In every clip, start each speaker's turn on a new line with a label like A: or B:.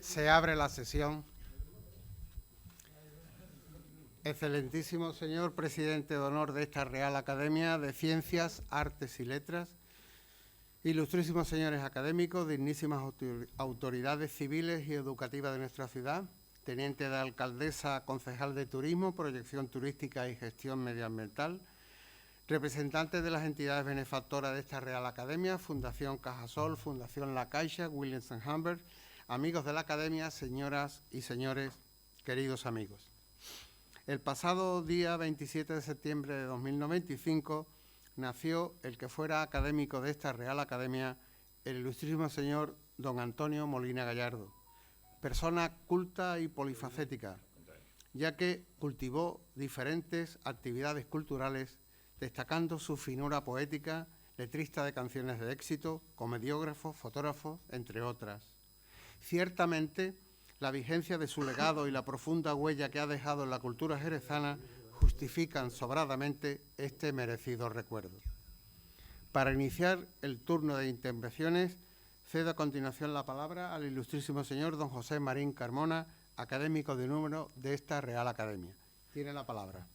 A: Se abre la sesión. Excelentísimo señor presidente de honor de esta Real Academia de Ciencias, Artes y Letras, ilustrísimos señores académicos, dignísimas autoridades civiles y educativas de nuestra ciudad, teniente de alcaldesa, concejal de turismo, proyección turística y gestión medioambiental, representantes de las entidades benefactoras de esta Real Academia, Fundación Cajasol, Fundación La Caixa, Williams & Humbert, amigos de la Academia, señoras y señores, queridos amigos. El pasado día 27 de septiembre de 2095 nació el que fuera académico de esta Real Academia, el ilustrísimo señor don Antonio Molina Gallardo, persona culta y polifacética, ya que cultivó diferentes actividades culturales, destacando su finura poética, letrista de canciones de éxito, comediógrafo, fotógrafo, entre otras. Ciertamente, la vigencia de su legado y la profunda huella que ha dejado en la cultura jerezana justifican sobradamente este merecido recuerdo. Para iniciar el turno de intervenciones, cedo a continuación la palabra al ilustrísimo señor don José Marín Carmona, académico de número de esta Real Academia. Tiene la palabra.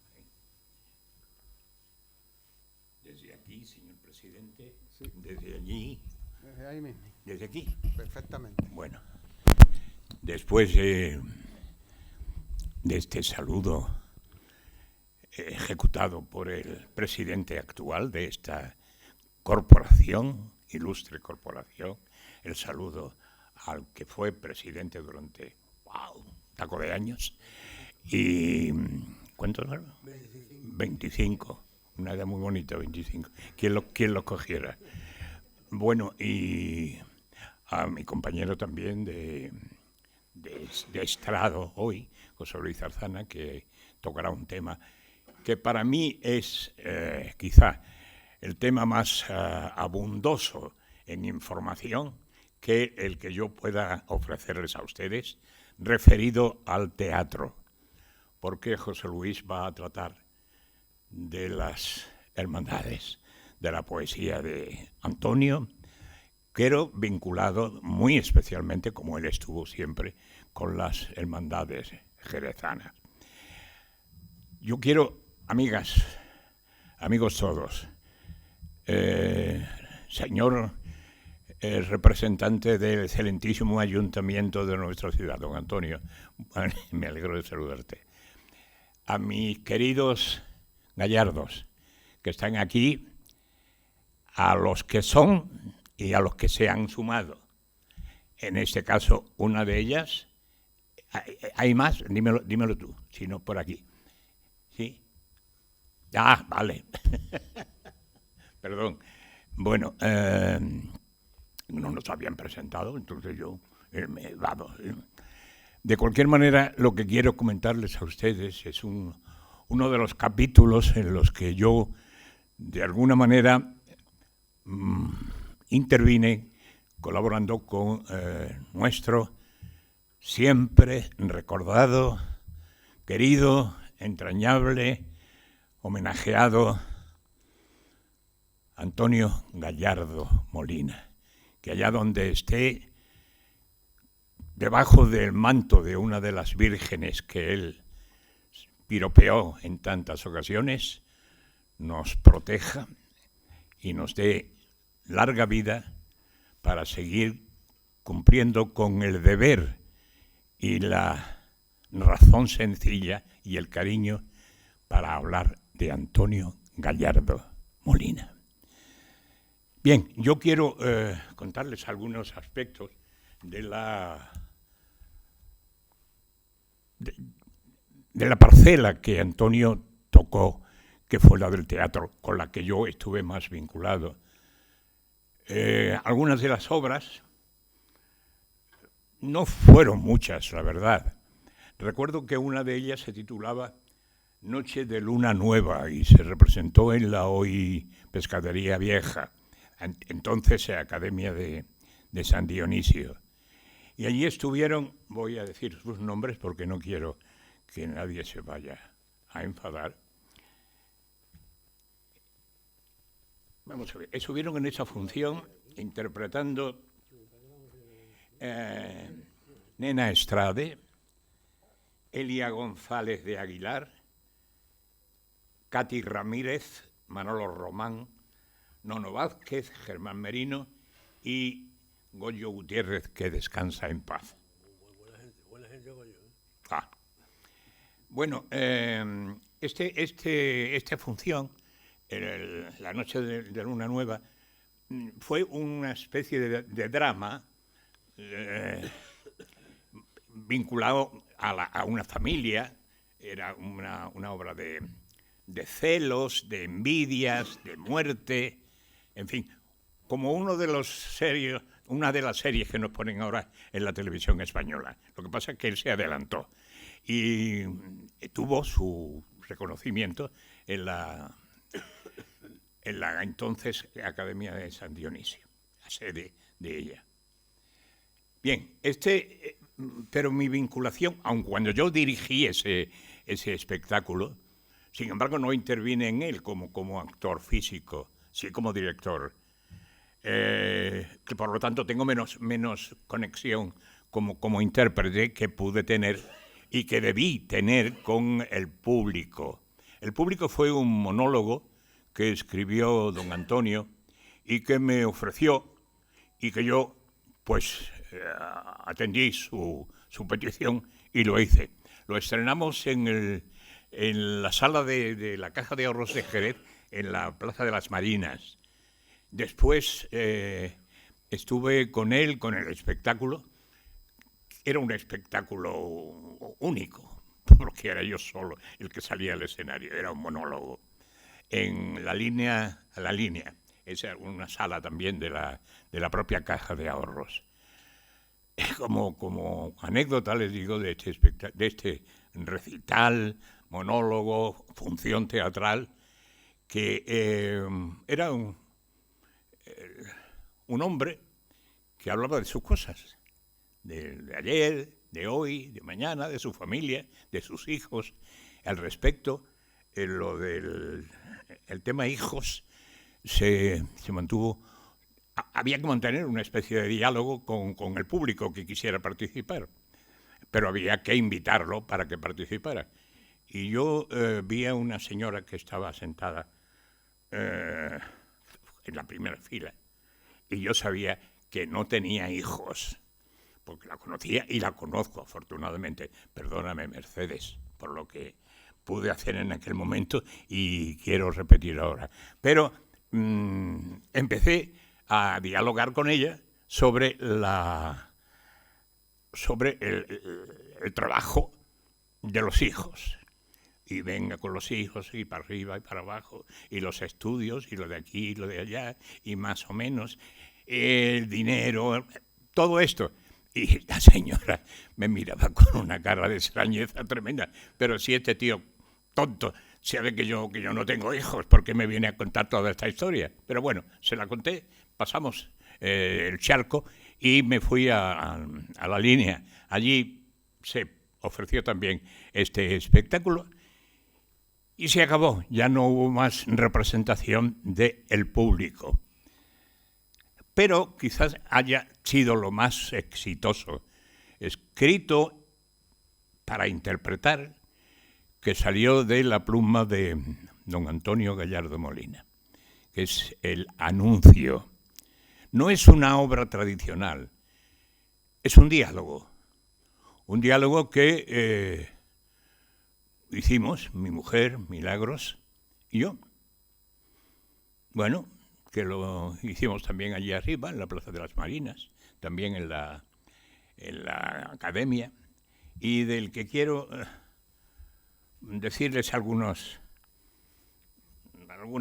B: Desde aquí, señor presidente, sí. Desde allí.
A: Desde ahí mismo.
B: ¿Desde aquí?
A: Perfectamente.
B: Bueno, después de este saludo ejecutado por el presidente actual de esta corporación, ilustre corporación, el saludo al que fue presidente durante, un taco de años, y ¿cuántos? 25. Una edad muy bonita, 25. ¿Quién lo cogiera? Bueno, y a mi compañero también de estrado hoy, José Luis Zarzana, que tocará un tema que para mí es quizá el tema más abundoso en información que el que yo pueda ofrecerles a ustedes, referido al teatro, porque José Luis va a tratar de las hermandades de la poesía de Antonio, pero vinculado muy especialmente, como él estuvo siempre, con las hermandades jerezanas. Yo quiero, amigas, amigos todos, señor representante del excelentísimo ayuntamiento de nuestra ciudad, don Antonio, me alegro de saludarte. A mis queridos gallardos que están aquí, a los que son y a los que se han sumado. En este caso, una de ellas, ¿hay más? Dímelo tú, si no por aquí. ¿Sí? Ah, vale. Perdón. Bueno, no nos habían presentado, entonces yo me he dado. De cualquier manera, lo que quiero comentarles a ustedes es uno de los capítulos en los que yo, de alguna manera, intervine colaborando con nuestro siempre recordado, querido, entrañable, homenajeado Antonio Gallardo Molina, que allá donde esté, debajo del manto de una de las vírgenes que él piropeó en tantas ocasiones, nos proteja y nos dé larga vida para seguir cumpliendo con el deber y la razón sencilla y el cariño para hablar de Antonio Gallardo Molina. Bien, yo quiero contarles algunos aspectos de la parcela que Antonio tocó, que fue la del teatro, con la que yo estuve más vinculado. Algunas de las obras no fueron muchas, la verdad. Recuerdo que una de ellas se titulaba Noche de Luna Nueva y se representó en la hoy Pescadería Vieja, entonces Academia de San Dionisio. Y allí estuvieron, voy a decir sus nombres porque no quiero que nadie se vaya a enfadar. Vamos a ver, estuvieron en esa función interpretando Nena Estrade, Elia González de Aguilar, Katy Ramírez, Manolo Román, Nono Vázquez, Germán Merino y Goyo Gutiérrez, que descansa en paz.
C: Buena gente, Goyo.
B: Bueno, esta función, la noche de Luna Nueva, fue una especie de drama vinculado a una familia. Era una obra de celos, de envidias, de muerte, en fin, como una de las series que nos ponen ahora en la televisión española. Lo que pasa es que él se adelantó y tuvo su reconocimiento en la entonces Academia de San Dionisio, la sede de ella. Bien, pero mi vinculación, aun cuando yo dirigí ese espectáculo, sin embargo no intervine en él como actor físico, sí como director, que por lo tanto tengo menos conexión como intérprete que pude tener y que debí tener con el público. El público fue un monólogo que escribió don Antonio y que me ofreció y que yo pues atendí su petición y lo hice. Lo estrenamos en la sala de la Caja de Ahorros de Jerez, en la Plaza de las Marinas. Después estuve con él, con el espectáculo. Era un espectáculo único, porque era yo solo el que salía al escenario, era un monólogo. En la línea, esa era una sala también de la propia Caja de Ahorros. Como anécdota les digo de este recital, monólogo, función teatral, que era un hombre que hablaba de sus cosas, de ayer, de hoy, de mañana, de su familia, de sus hijos. Al respecto, lo del tema hijos se mantuvo. Había que mantener una especie de diálogo con el público que quisiera participar, pero había que invitarlo para que participara. Y yo vi a una señora que estaba sentada en la primera fila, y yo sabía que no tenía hijos, porque la conocía y la conozco afortunadamente. Perdóname, Mercedes, por lo que pude hacer en aquel momento y quiero repetir ahora. Pero empecé a dialogar con ella sobre el trabajo de los hijos. Y venga con los hijos, y para arriba y para abajo, y los estudios, y lo de aquí y lo de allá, y más o menos, el dinero, todo esto. Y la señora me miraba con una cara de extrañeza tremenda. Pero si este tío tonto sabe que yo no tengo hijos, ¿por qué me viene a contar toda esta historia? Pero bueno, se la conté, pasamos el charco y me fui a la línea. Allí se ofreció también este espectáculo y se acabó. Ya no hubo más representación del público. Pero quizás haya sido lo más exitoso escrito para interpretar que salió de la pluma de don Antonio Gallardo Molina, que es El Anuncio. No es una obra tradicional, es un diálogo que hicimos mi mujer, Milagros, y yo. Bueno, que lo hicimos también allí arriba, en la Plaza de las Marinas, también en la Academia, y del que quiero decirles algunas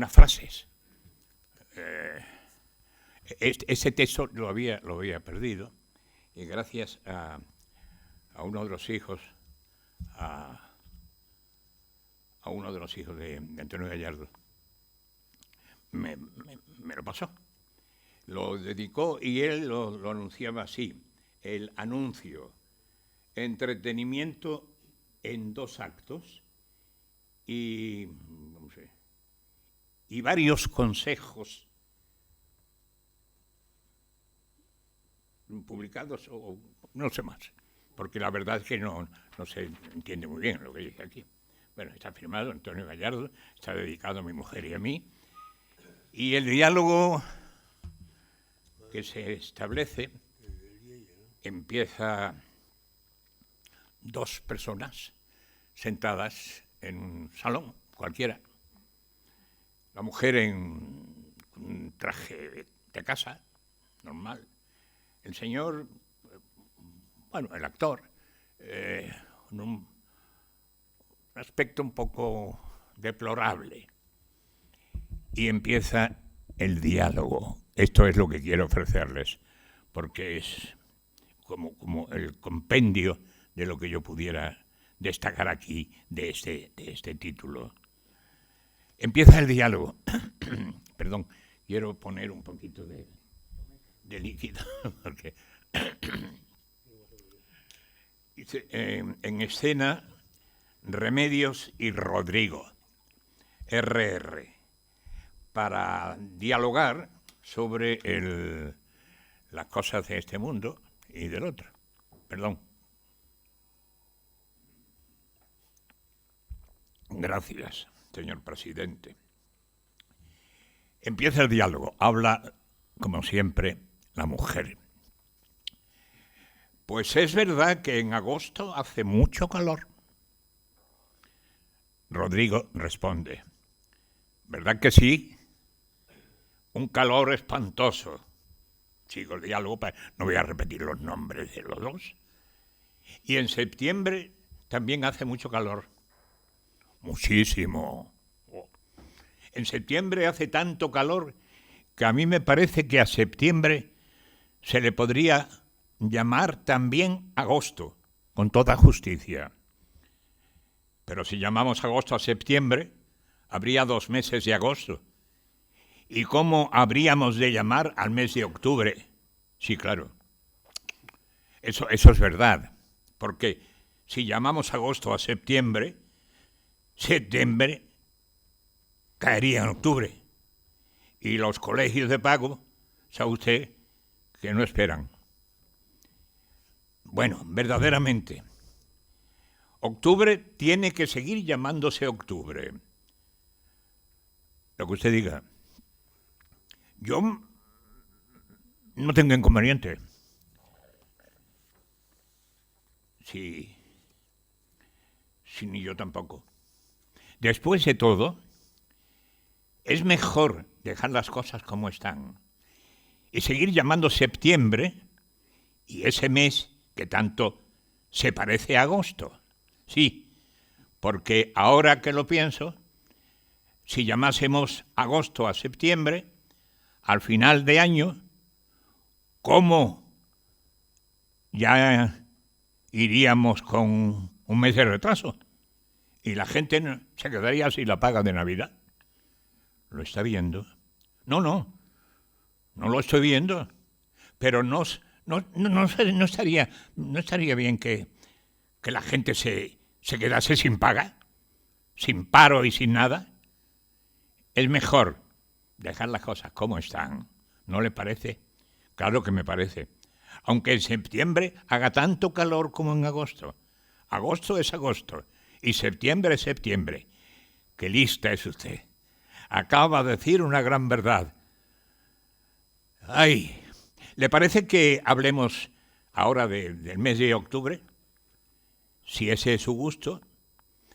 B: frases. Ese texto lo había perdido, y gracias a uno de los hijos, a uno de los hijos de Antonio Gallardo, me lo pasó. Lo dedicó y él lo anunciaba así: El Anuncio, entretenimiento en 2 actos y varios consejos publicados, o no sé más, porque la verdad es que no se entiende muy bien lo que dice aquí. Bueno, está firmado Antonio Gallardo, está dedicado a mi mujer y a mí. Y el diálogo que se establece empieza dos personas sentadas en un salón cualquiera. La mujer en un traje de casa, normal. El señor, bueno, el actor, con un aspecto un poco deplorable. Y empieza el diálogo. Esto es lo que quiero ofrecerles, porque es como el compendio de lo que yo pudiera destacar aquí de este título. Empieza el diálogo. Perdón, quiero poner un poquito de líquido, porque dice, en escena Remedios y Rodrigo, RR, para dialogar sobre las cosas de este mundo y del otro. Perdón. Gracias, señor presidente. Empieza el diálogo. Habla, como siempre, la mujer. Pues es verdad que en agosto hace mucho calor. Rodrigo responde, ¿verdad que sí? Un calor espantoso. Sigo el diálogo, no voy a repetir los nombres de los dos. Y en septiembre también hace mucho calor. Muchísimo. En septiembre hace tanto calor que a mí me parece que a septiembre se le podría llamar también agosto, con toda justicia. Pero si llamamos agosto a septiembre, habría 2 meses de agosto. ¿Y cómo habríamos de llamar al mes de octubre? Sí, claro. Eso es verdad. Porque si llamamos agosto a septiembre, septiembre caería en octubre. Y los colegios de pago, sabe usted, que no esperan. Bueno, verdaderamente, octubre tiene que seguir llamándose octubre. Lo que usted diga. Yo no tengo inconveniente. Sí, ni yo tampoco. Después de todo, es mejor dejar las cosas como están y seguir llamando septiembre y ese mes que tanto se parece a agosto. Sí, porque ahora que lo pienso, si llamásemos agosto a septiembre, al final de año, ¿cómo ya iríamos con un mes de retraso? Y la gente se quedaría sin la paga de Navidad. ¿Lo está viendo? No lo estoy viendo. Pero no estaría bien que la gente se quedase sin paga, sin paro y sin nada. Es mejor dejar las cosas como están. ¿No le parece? Claro que me parece. Aunque en septiembre haga tanto calor como en agosto. Agosto es agosto y septiembre es septiembre. ¡Qué lista es usted! Acaba de decir una gran verdad. ¡Ay! ¿Le parece que hablemos ahora del mes de octubre? Si ese es su gusto,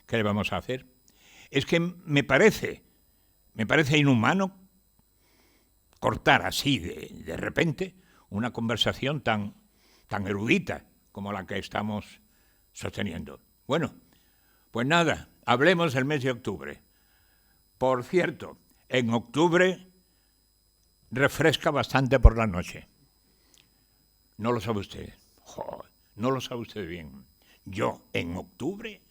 B: ¿qué le vamos a hacer? Es que me parece inhumano cortar así de repente una conversación tan erudita como la que estamos sosteniendo. Bueno, pues nada, hablemos del mes de octubre. Por cierto, en octubre refresca bastante por la noche. No lo sabe usted. Joder, no lo sabe usted bien. Yo, en octubre,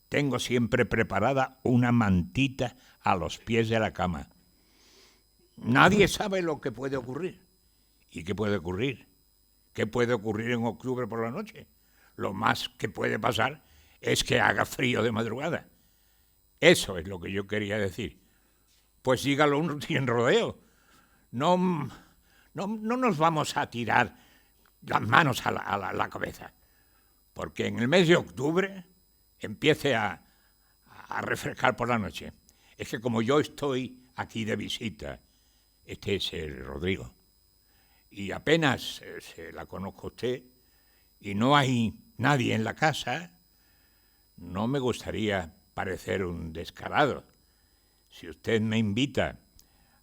B: tengo siempre preparada una mantita a los pies de la cama. Nadie sabe lo que puede ocurrir. ¿Y qué puede ocurrir? ¿Qué puede ocurrir en octubre por la noche? Lo más que puede pasar es que haga frío de madrugada. Eso es lo que yo quería decir. Pues dígalo sin rodeo. No nos vamos a tirar las manos a la cabeza. porque en el mes de octubre empiece a refrescar por la noche. Es que como yo estoy aquí de visita, este es el Rodrigo, y apenas se la conozco a usted, y no hay nadie en la casa, no me gustaría parecer un descarado. Si usted me invita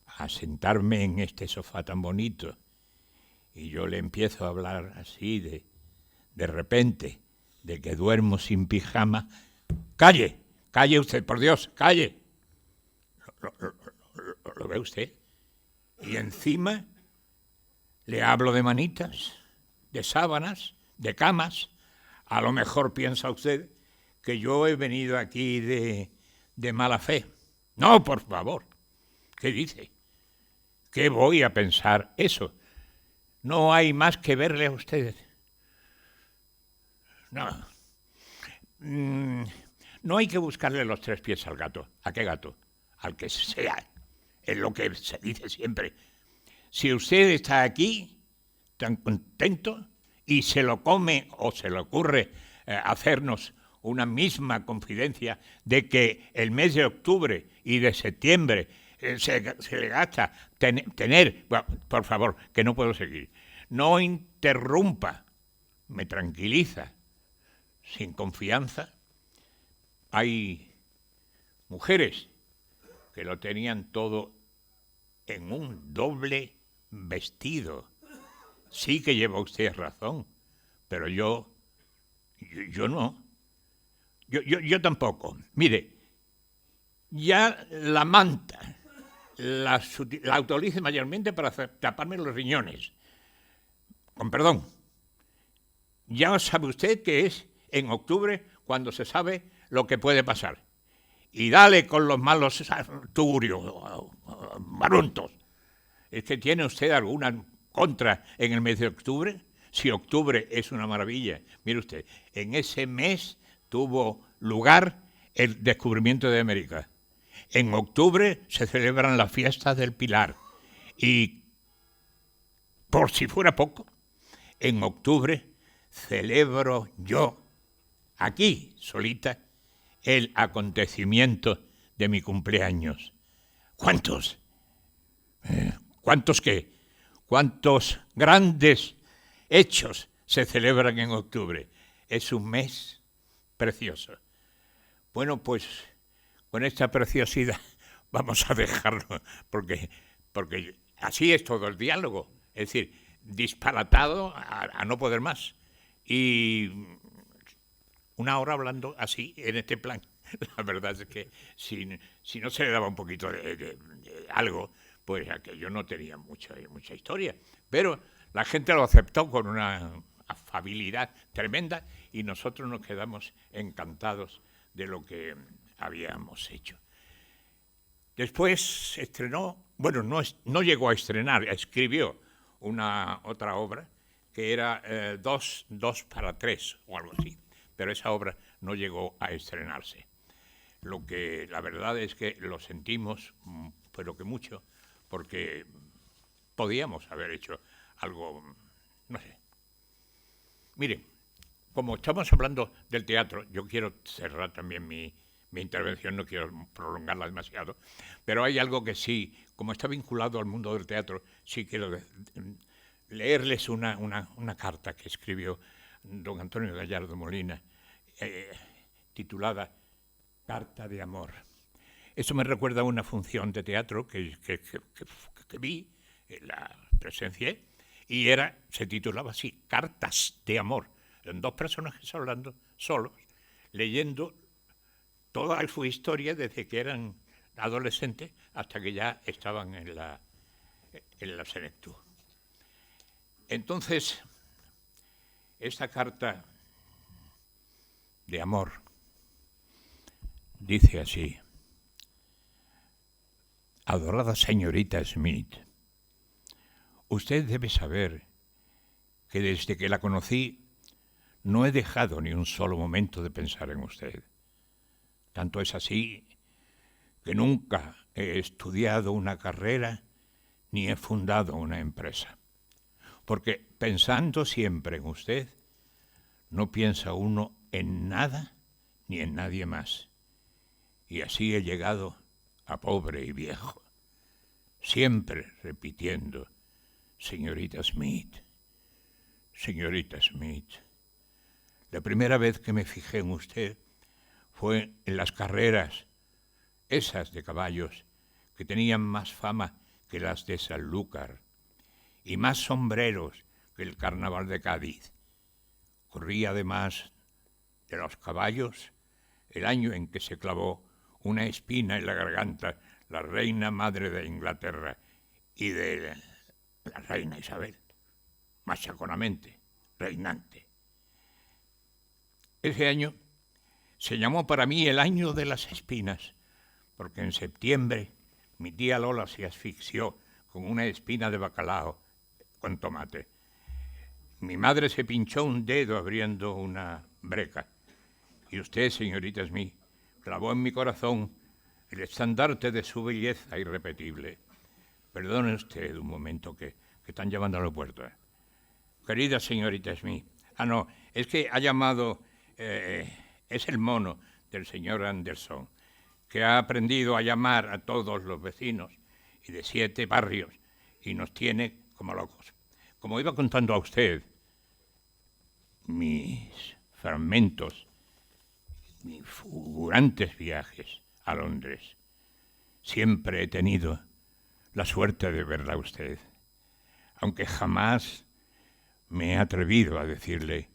B: a sentarme en este sofá tan bonito y yo le empiezo a hablar así de repente, de que duermo sin pijama, ¡calle! ¡Calle usted, por Dios! ¡Calle! ¿Lo ve usted? Y encima le hablo de manitas, de sábanas, de camas. A lo mejor piensa usted que yo he venido aquí de mala fe. No, por favor. ¿Qué dice? ¿Qué voy a pensar eso? No hay más que verle a usted. No. No hay que buscarle los 3 pies al gato. ¿A qué gato? Al que sea. Es lo que se dice siempre. Si usted está aquí tan contento y se lo come o se le ocurre hacernos una misma confidencia de que el mes de octubre y de septiembre se le gasta tener... Bueno, por favor, que no puedo seguir. No interrumpa, me tranquiliza. Sin confianza. Hay mujeres que lo tenían todo en un doble vestido. Sí que lleva usted razón, pero yo no. Yo tampoco. Mire, ya la manta la utilizo mayormente para taparme los riñones. Con perdón. Ya sabe usted que es en octubre cuando se sabe lo que puede pasar. Y dale con los malos tugurios, baruntos. ¿Es que tiene usted alguna contra en el mes de octubre? Si octubre es una maravilla. Mire usted, en ese mes tuvo lugar el descubrimiento de América. En octubre se celebran las fiestas del Pilar. Y, por si fuera poco, en octubre celebro yo, aquí, solita, el acontecimiento de mi cumpleaños. ¿Cuántos? ¿Cuántos qué? ¿Cuántos grandes hechos se celebran en octubre? Es un mes precioso. Bueno, pues con esta preciosidad vamos a dejarlo, porque así es todo el diálogo. Es decir, disparatado a no poder más. Y 1 hora hablando así, en este plan. La verdad es que si no se le daba un poquito de algo, pues aquello no tenía mucha historia. Pero la gente lo aceptó con una afabilidad tremenda y nosotros nos quedamos encantados de lo que habíamos hecho. Después estrenó, bueno, no llegó a estrenar, escribió otra obra que era 2 para 3 o algo así, pero esa obra no llegó a estrenarse. Lo que la verdad es que lo sentimos, pero que mucho, porque podíamos haber hecho algo, no sé. Mire, como estamos hablando del teatro, yo quiero cerrar también mi intervención, no quiero prolongarla demasiado, pero hay algo que sí, como está vinculado al mundo del teatro, sí quiero leerles una carta que escribió don Antonio Gallardo Molina, titulada Carta de amor. Eso me recuerda a una función de teatro que vi, la presencié, y se titulaba así, Cartas de amor. Eran 2 personajes hablando solos, leyendo toda su historia desde que eran adolescentes hasta que ya estaban en la senectud. Entonces, esta carta de amor dice así: adorada señorita Smith, usted debe saber que desde que la conocí no he dejado ni un solo momento de pensar en usted. Tanto es así que nunca he estudiado una carrera ni he fundado una empresa. Porque pensando siempre en usted, no piensa uno en nada ni en nadie más. Y así he llegado a pobre y viejo, siempre repitiendo, señorita Smith, señorita Smith. La primera vez que me fijé en usted fue en las carreras, esas de caballos, que tenían más fama que las de Sanlúcar, y más sombreros que el carnaval de Cádiz. Corría además de los caballos el año en que se clavó una espina en la garganta la reina madre de Inglaterra y de la reina Isabel, machaconamente, reinante. Ese año se llamó para mí el año de las espinas, porque en septiembre mi tía Lola se asfixió con una espina de bacalao con tomate. Mi madre se pinchó un dedo abriendo una breca. Y usted, señorita Smith, clavó en mi corazón el estandarte de su belleza irrepetible. Perdone usted un momento que están llamando a la puerta. Querida señorita Smith. No, es que ha llamado, es el mono del señor Anderson, que ha aprendido a llamar a todos los vecinos y de 7 barrios y nos tiene como locos. Como iba contando a usted, mis fragmentos, mis fulgurantes viajes a Londres, siempre he tenido la suerte de verla a usted, aunque jamás me he atrevido a decirle,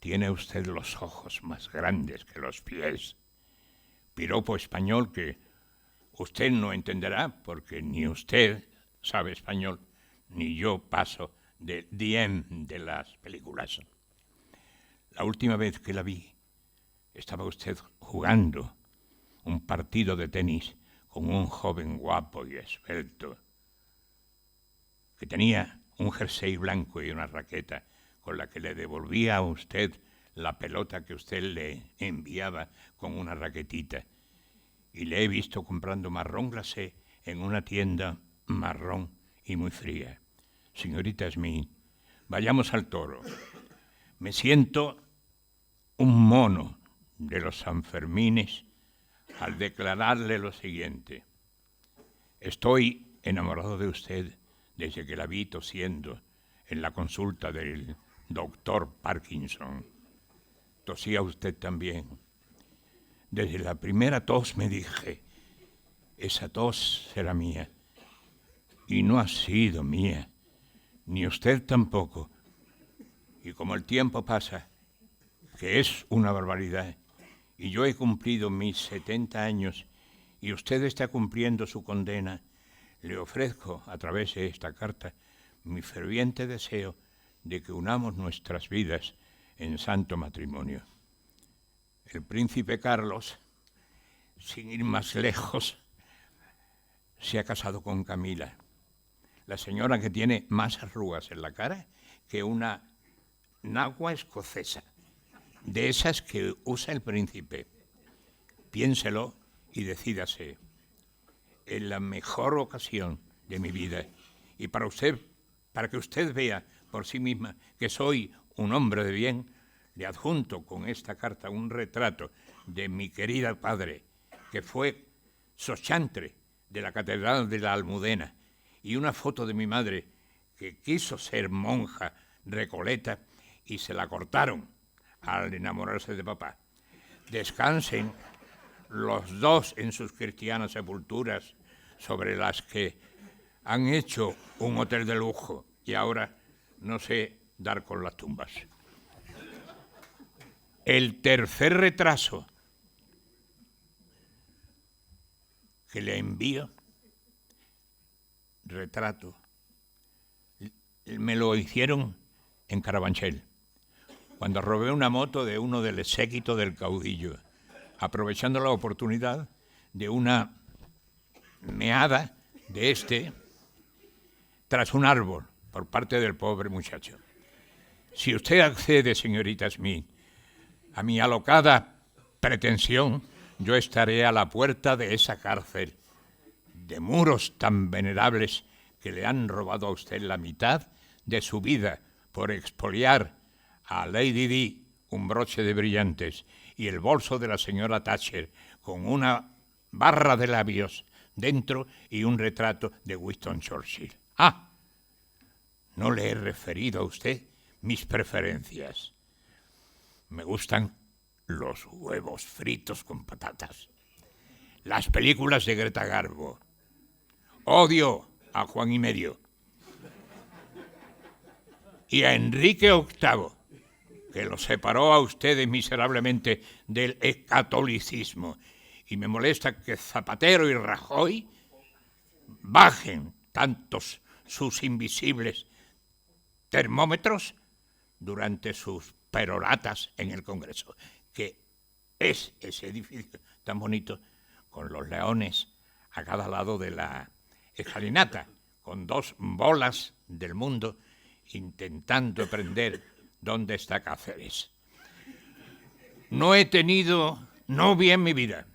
B: tiene usted los ojos más grandes que los pies. Piropo español que usted no entenderá porque ni usted sabe español, ni yo paso de DM de las películas. La última vez que la vi, estaba usted jugando un partido de tenis con un joven guapo y esbelto, que tenía un jersey blanco y una raqueta con la que le devolvía a usted la pelota que usted le enviaba con una raquetita. Y le he visto comprando marrón glacé en una tienda marrón y muy fría. Señorita Smith, vayamos al toro. Me siento un mono de los Sanfermines al declararle lo siguiente. Estoy enamorado de usted desde que la vi tosiendo en la consulta del doctor Parkinson. Tosía usted también. Desde la primera tos me dije, esa tos será mía. Y no ha sido mía, ni usted tampoco. Y como el tiempo pasa, que es una barbaridad, y yo he cumplido mis 70 años y usted está cumpliendo su condena, le ofrezco a través de esta carta mi ferviente deseo de que unamos nuestras vidas en santo matrimonio. El príncipe Carlos, sin ir más lejos, se ha casado con Camila, la señora que tiene más arrugas en la cara que una nagua escocesa, de esas que usa el príncipe. Piénselo y decídase. Es la mejor ocasión de mi vida. Y para usted, para que usted vea por sí misma que soy un hombre de bien, le adjunto con esta carta un retrato de mi querida padre, que fue sochantre de la Catedral de la Almudena, y una foto de mi madre, que quiso ser monja recoleta y se la cortaron al enamorarse de papá. Descansen los dos en sus cristianas sepulturas sobre las que han hecho un hotel de lujo y ahora no sé dar con las tumbas. El tercer retraso que le envío, retrato, me lo hicieron en Carabanchel, cuando robé una moto de uno del séquito del caudillo, aprovechando la oportunidad de una meada de tras un árbol por parte del pobre muchacho. Si usted accede, señorita Smith, a mi alocada pretensión, yo estaré a la puerta de esa cárcel de muros tan venerables que le han robado a usted la mitad de su vida por expoliar a Lady Di, un broche de brillantes y el bolso de la señora Thatcher con una barra de labios dentro y un retrato de Winston Churchill. Ah, no le he referido a usted mis preferencias. Me gustan los huevos fritos con patatas, las películas de Greta Garbo. Odio a Juan y Medio y a Enrique VIII, que lo separó a ustedes miserablemente del catolicismo. Y me molesta que Zapatero y Rajoy bajen tantos sus invisibles termómetros durante sus peroratas en el Congreso, que es ese edificio tan bonito con los leones a cada lado de la escalinata, con dos bolas del mundo intentando aprender dónde está Cáceres. No he tenido novia en mi vida.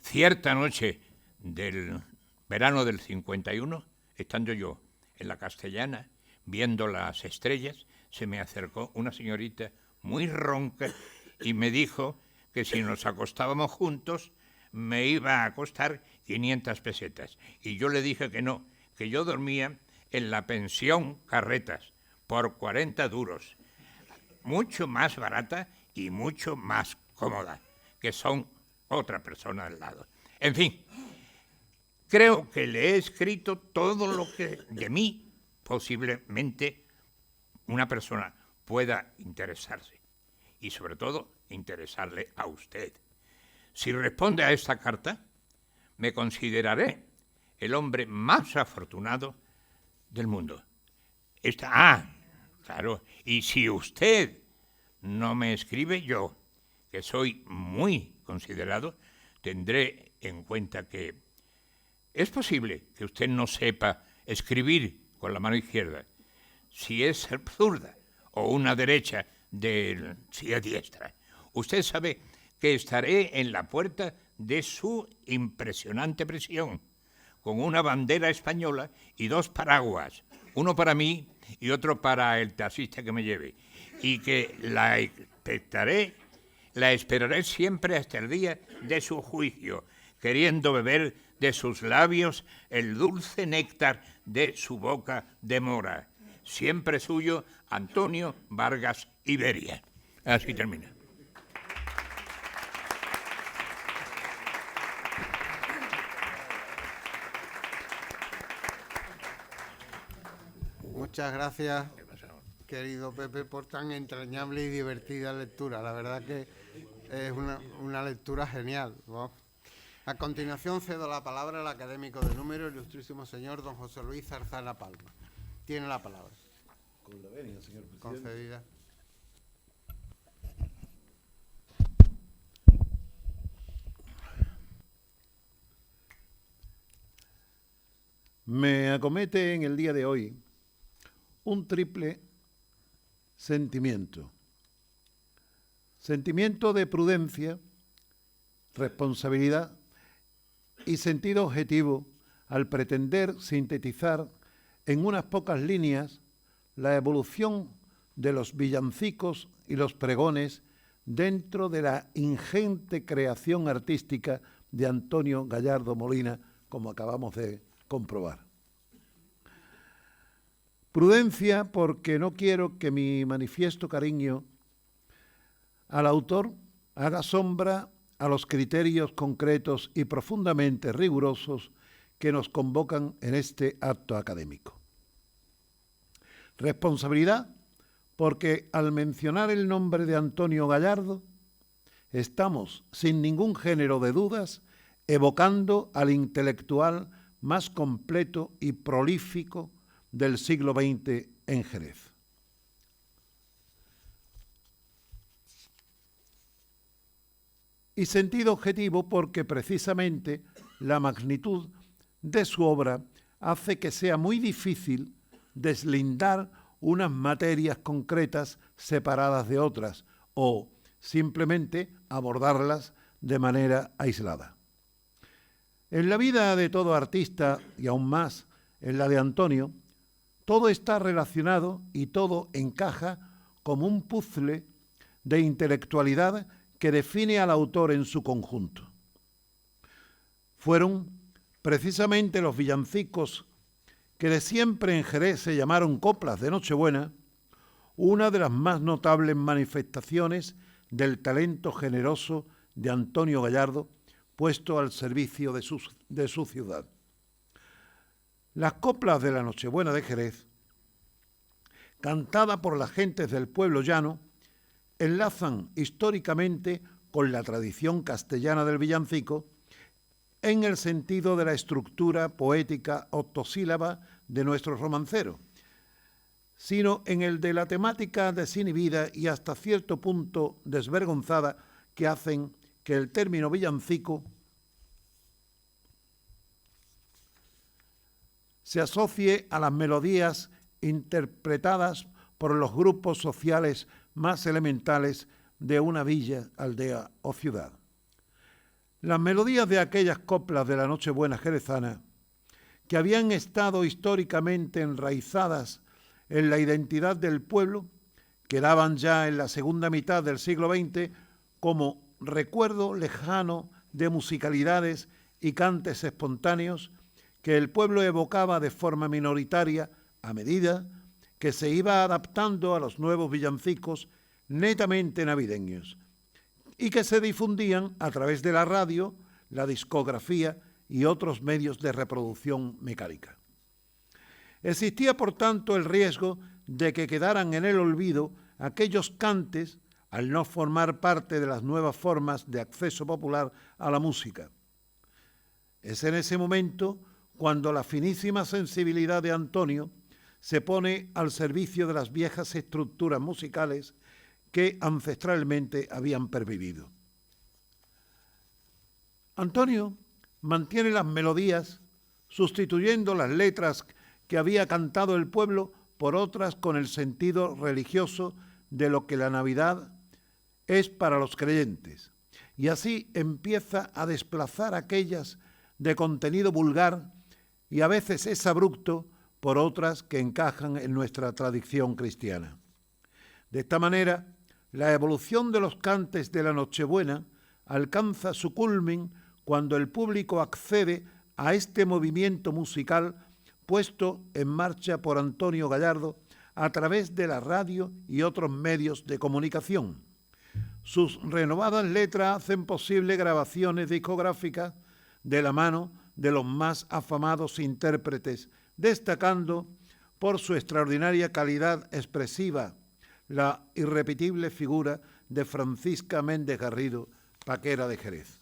B: Cierta noche del verano del 51, estando yo en la Castellana viendo las estrellas, se me acercó una señorita muy ronca y me dijo que si nos acostábamos juntos me iba a costar 500 pesetas. Y yo le dije que no, que yo dormía en la pensión Carretas por 40 duros, mucho más barata y mucho más cómoda, que son otra persona al lado. En fin, creo que le he escrito todo lo que de mí posiblemente una persona pueda interesarse y sobre todo interesarle a usted. Si responde a esta carta, me consideraré el hombre más afortunado del mundo. Claro, y si usted no me escribe, yo, que soy muy considerado, tendré en cuenta que es posible que usted no sepa escribir con la mano izquierda, si es zurda o una derecha si es diestra. Usted sabe que estaré en la puerta de su impresionante prisión, con una bandera española y 2 paraguas, uno para mí y otro para el taxista que me lleve, y que la esperaré siempre hasta el día de su juicio, queriendo beber de sus labios el dulce néctar de su boca de mora. Siempre suyo, Antonio Vargas Iberia. Así termina.
A: Muchas gracias, querido Pepe, por tan entrañable y divertida lectura. La verdad que es una lectura genial, ¿no? A continuación cedo la palabra al académico de número, ilustrísimo señor don José Luis Zarzana Palma. Tiene la palabra.
D: Con la venia, señor presidente.
A: Concedida.
D: Me acomete en el día de hoy un triple sentimiento. Sentimiento de prudencia, responsabilidad y sentido objetivo al pretender sintetizar en unas pocas líneas la evolución de los villancicos y los pregones dentro de la ingente creación artística de Antonio Gallardo Molina, como acabamos de comprobar. Prudencia, porque no quiero que mi manifiesto cariño al autor haga sombra a los criterios concretos y profundamente rigurosos que nos convocan en este acto académico. Responsabilidad, porque al mencionar el nombre de Antonio Gallardo, estamos, sin ningún género de dudas, evocando al intelectual más completo y prolífico del siglo XX en Jerez. Y sentido objetivo porque precisamente la magnitud de su obra hace que sea muy difícil deslindar unas materias concretas separadas de otras o simplemente abordarlas de manera aislada. En la vida de todo artista, y aún más en la de Antonio, todo está relacionado y todo encaja como un puzzle de intelectualidad que define al autor en su conjunto. Fueron precisamente los villancicos que de siempre en Jerez se llamaron coplas de Nochebuena, una de las más notables manifestaciones del talento generoso de Antonio Gallardo, puesto al servicio de su ciudad. Las coplas de la Nochebuena de Jerez, cantadas por las gentes del pueblo llano, enlazan históricamente con la tradición castellana del villancico en el sentido de la estructura poética octosílaba de nuestro romancero, sino en el de la temática desinhibida y hasta cierto punto desvergonzada que hacen que el término villancico se asocie a las melodías interpretadas por los grupos sociales más elementales de una villa, aldea o ciudad. Las melodías de aquellas coplas de la Nochebuena jerezana, que habían estado históricamente enraizadas en la identidad del pueblo, quedaban ya en la segunda mitad del siglo XX como recuerdo lejano de musicalidades y cantes espontáneos que el pueblo evocaba de forma minoritaria a medida que se iba adaptando a los nuevos villancicos netamente navideños y que se difundían a través de la radio, la discografía y otros medios de reproducción mecánica. Existía, por tanto, el riesgo de que quedaran en el olvido aquellos cantes al no formar parte de las nuevas formas de acceso popular a la música. Es en ese momento cuando la finísima sensibilidad de Antonio se pone al servicio de las viejas estructuras musicales que ancestralmente habían pervivido. Antonio mantiene las melodías, sustituyendo las letras que había cantado el pueblo por otras con el sentido religioso de lo que la Navidad es para los creyentes, y así empieza a desplazar aquellas de contenido vulgar y a veces es abrupto por otras que encajan en nuestra tradición cristiana. De esta manera, la evolución de los cantes de la Nochebuena alcanza su culmen cuando el público accede a este movimiento musical puesto en marcha por Antonio Gallardo a través de la radio y otros medios de comunicación. Sus renovadas letras hacen posible grabaciones discográficas de la mano de los más afamados intérpretes, destacando por su extraordinaria calidad expresiva la irrepetible figura de Francisca Méndez Garrido, paquera de Jerez.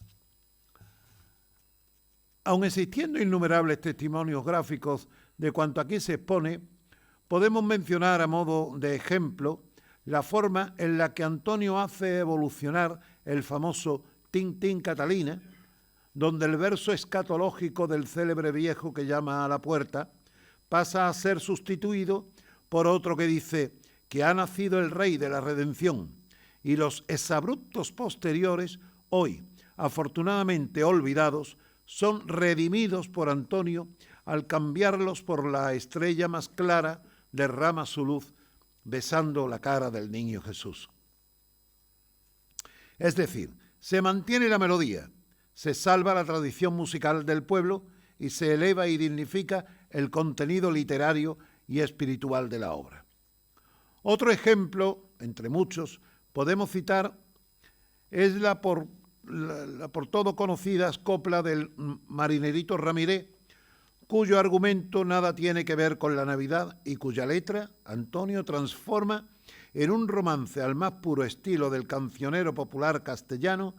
D: Aun existiendo innumerables testimonios gráficos de cuanto aquí se expone, podemos mencionar a modo de ejemplo la forma en la que Antonio hace evolucionar el famoso Tin Tin Catalina, donde el verso escatológico del célebre viejo que llama a la puerta pasa a ser sustituido por otro que dice que ha nacido el Rey de la Redención, y los exabruptos posteriores, hoy afortunadamente olvidados, son redimidos por Antonio al cambiarlos por la estrella más clara derrama su luz besando la cara del niño Jesús. Es decir, se mantiene la melodía, se salva la tradición musical del pueblo y se eleva y dignifica el contenido literario y espiritual de la obra. Otro ejemplo, entre muchos, podemos citar es la por todo conocida copla del marinerito Ramiré, cuyo argumento nada tiene que ver con la Navidad y cuya letra Antonio transforma en un romance al más puro estilo del cancionero popular castellano,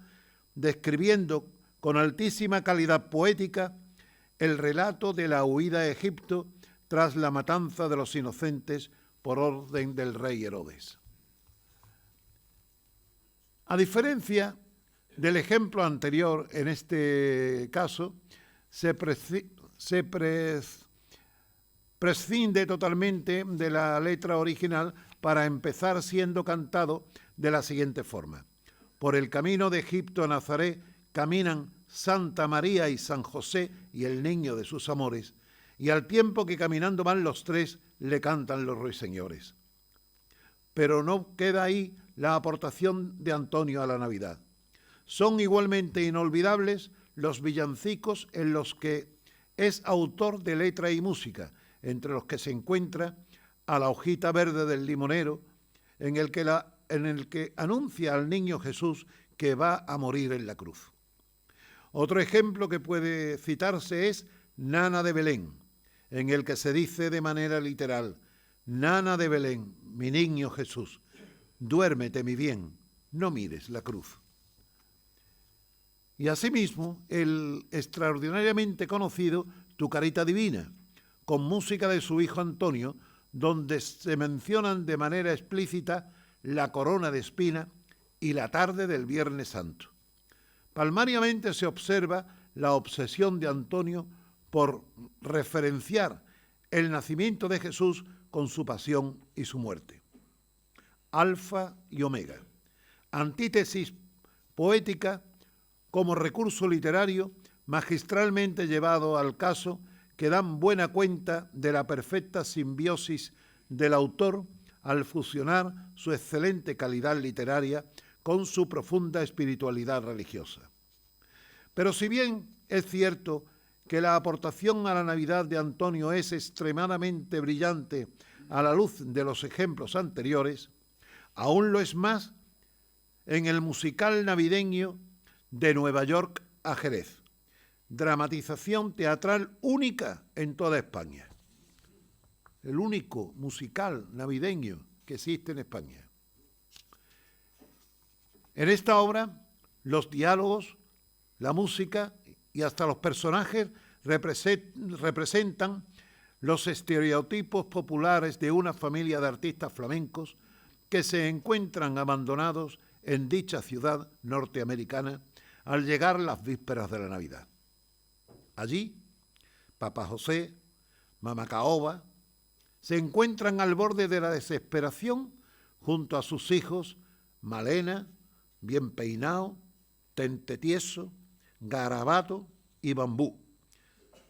D: describiendo con altísima calidad poética el relato de la huida a Egipto tras la matanza de los inocentes por orden del rey Herodes. A diferencia del ejemplo anterior, en este caso, se prescinde totalmente de la letra original para empezar siendo cantado de la siguiente forma. Por el camino de Egipto a Nazaret caminan Santa María y San José y el niño de sus amores, y al tiempo que caminando van los tres, le cantan los ruiseñores. Pero no queda ahí la aportación de Antonio a la Navidad. Son igualmente inolvidables los villancicos en los que es autor de letra y música, entre los que se encuentra A la hojita verde del limonero, en el que anuncia al niño Jesús que va a morir en la cruz. Otro ejemplo que puede citarse es Nana de Belén, en el que se dice de manera literal: Nana de Belén, mi niño Jesús, duérmete mi bien, no mires la cruz. Y asimismo, el extraordinariamente conocido Tu carita divina, con música de su hijo Antonio, donde se mencionan de manera explícita la corona de espina y la tarde del Viernes Santo. Palmariamente se observa la obsesión de Antonio por referenciar el nacimiento de Jesús con su pasión y su muerte. Alfa y Omega. Antítesis poética como recurso literario magistralmente llevado al caso, que dan buena cuenta de la perfecta simbiosis del autor al fusionar su excelente calidad literaria con su profunda espiritualidad religiosa. Pero si bien es cierto que la aportación a la Navidad de Antonio es extremadamente brillante a la luz de los ejemplos anteriores, aún lo es más en el musical navideño de Nueva York a Jerez, dramatización teatral única en toda España. El único musical navideño que existe en España. En esta obra, los diálogos, la música y hasta los personajes representan los estereotipos populares de una familia de artistas flamencos que se encuentran abandonados en dicha ciudad norteamericana al llegar las vísperas de la Navidad. Allí, Papá José, Mamá Caoba, se encuentran al borde de la desesperación junto a sus hijos Malena, Bien Peinado, Tente Tieso, Garabato y Bambú.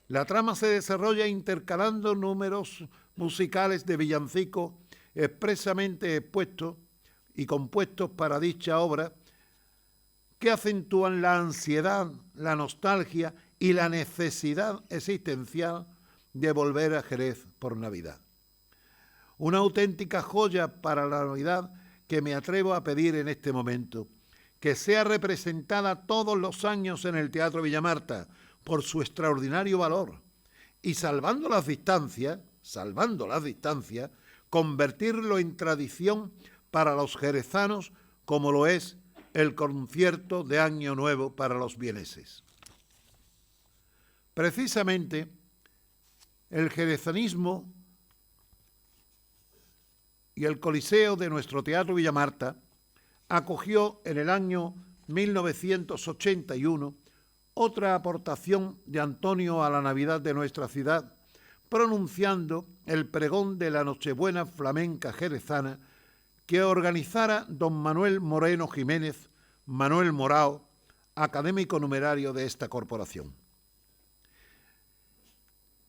D: La trama se desarrolla intercalando números musicales de villancicos expresamente expuestos y compuestos para dicha obra, que acentúan la ansiedad, la nostalgia y la necesidad existencial de volver a Jerez por Navidad. Una auténtica joya para la Navidad que me atrevo a pedir en este momento, que sea representada todos los años en el Teatro Villamarta por su extraordinario valor y salvando las distancias, convertirlo en tradición para los jerezanos como lo es el concierto de Año Nuevo para los vieneses. Precisamente, el jerezanismo y el Coliseo de nuestro Teatro Villamarta acogió en el año 1981 otra aportación de Antonio a la Navidad de nuestra ciudad, pronunciando el pregón de la Nochebuena flamenca jerezana que organizara don Manuel Moreno Jiménez, Manuel Morao, académico numerario de esta corporación.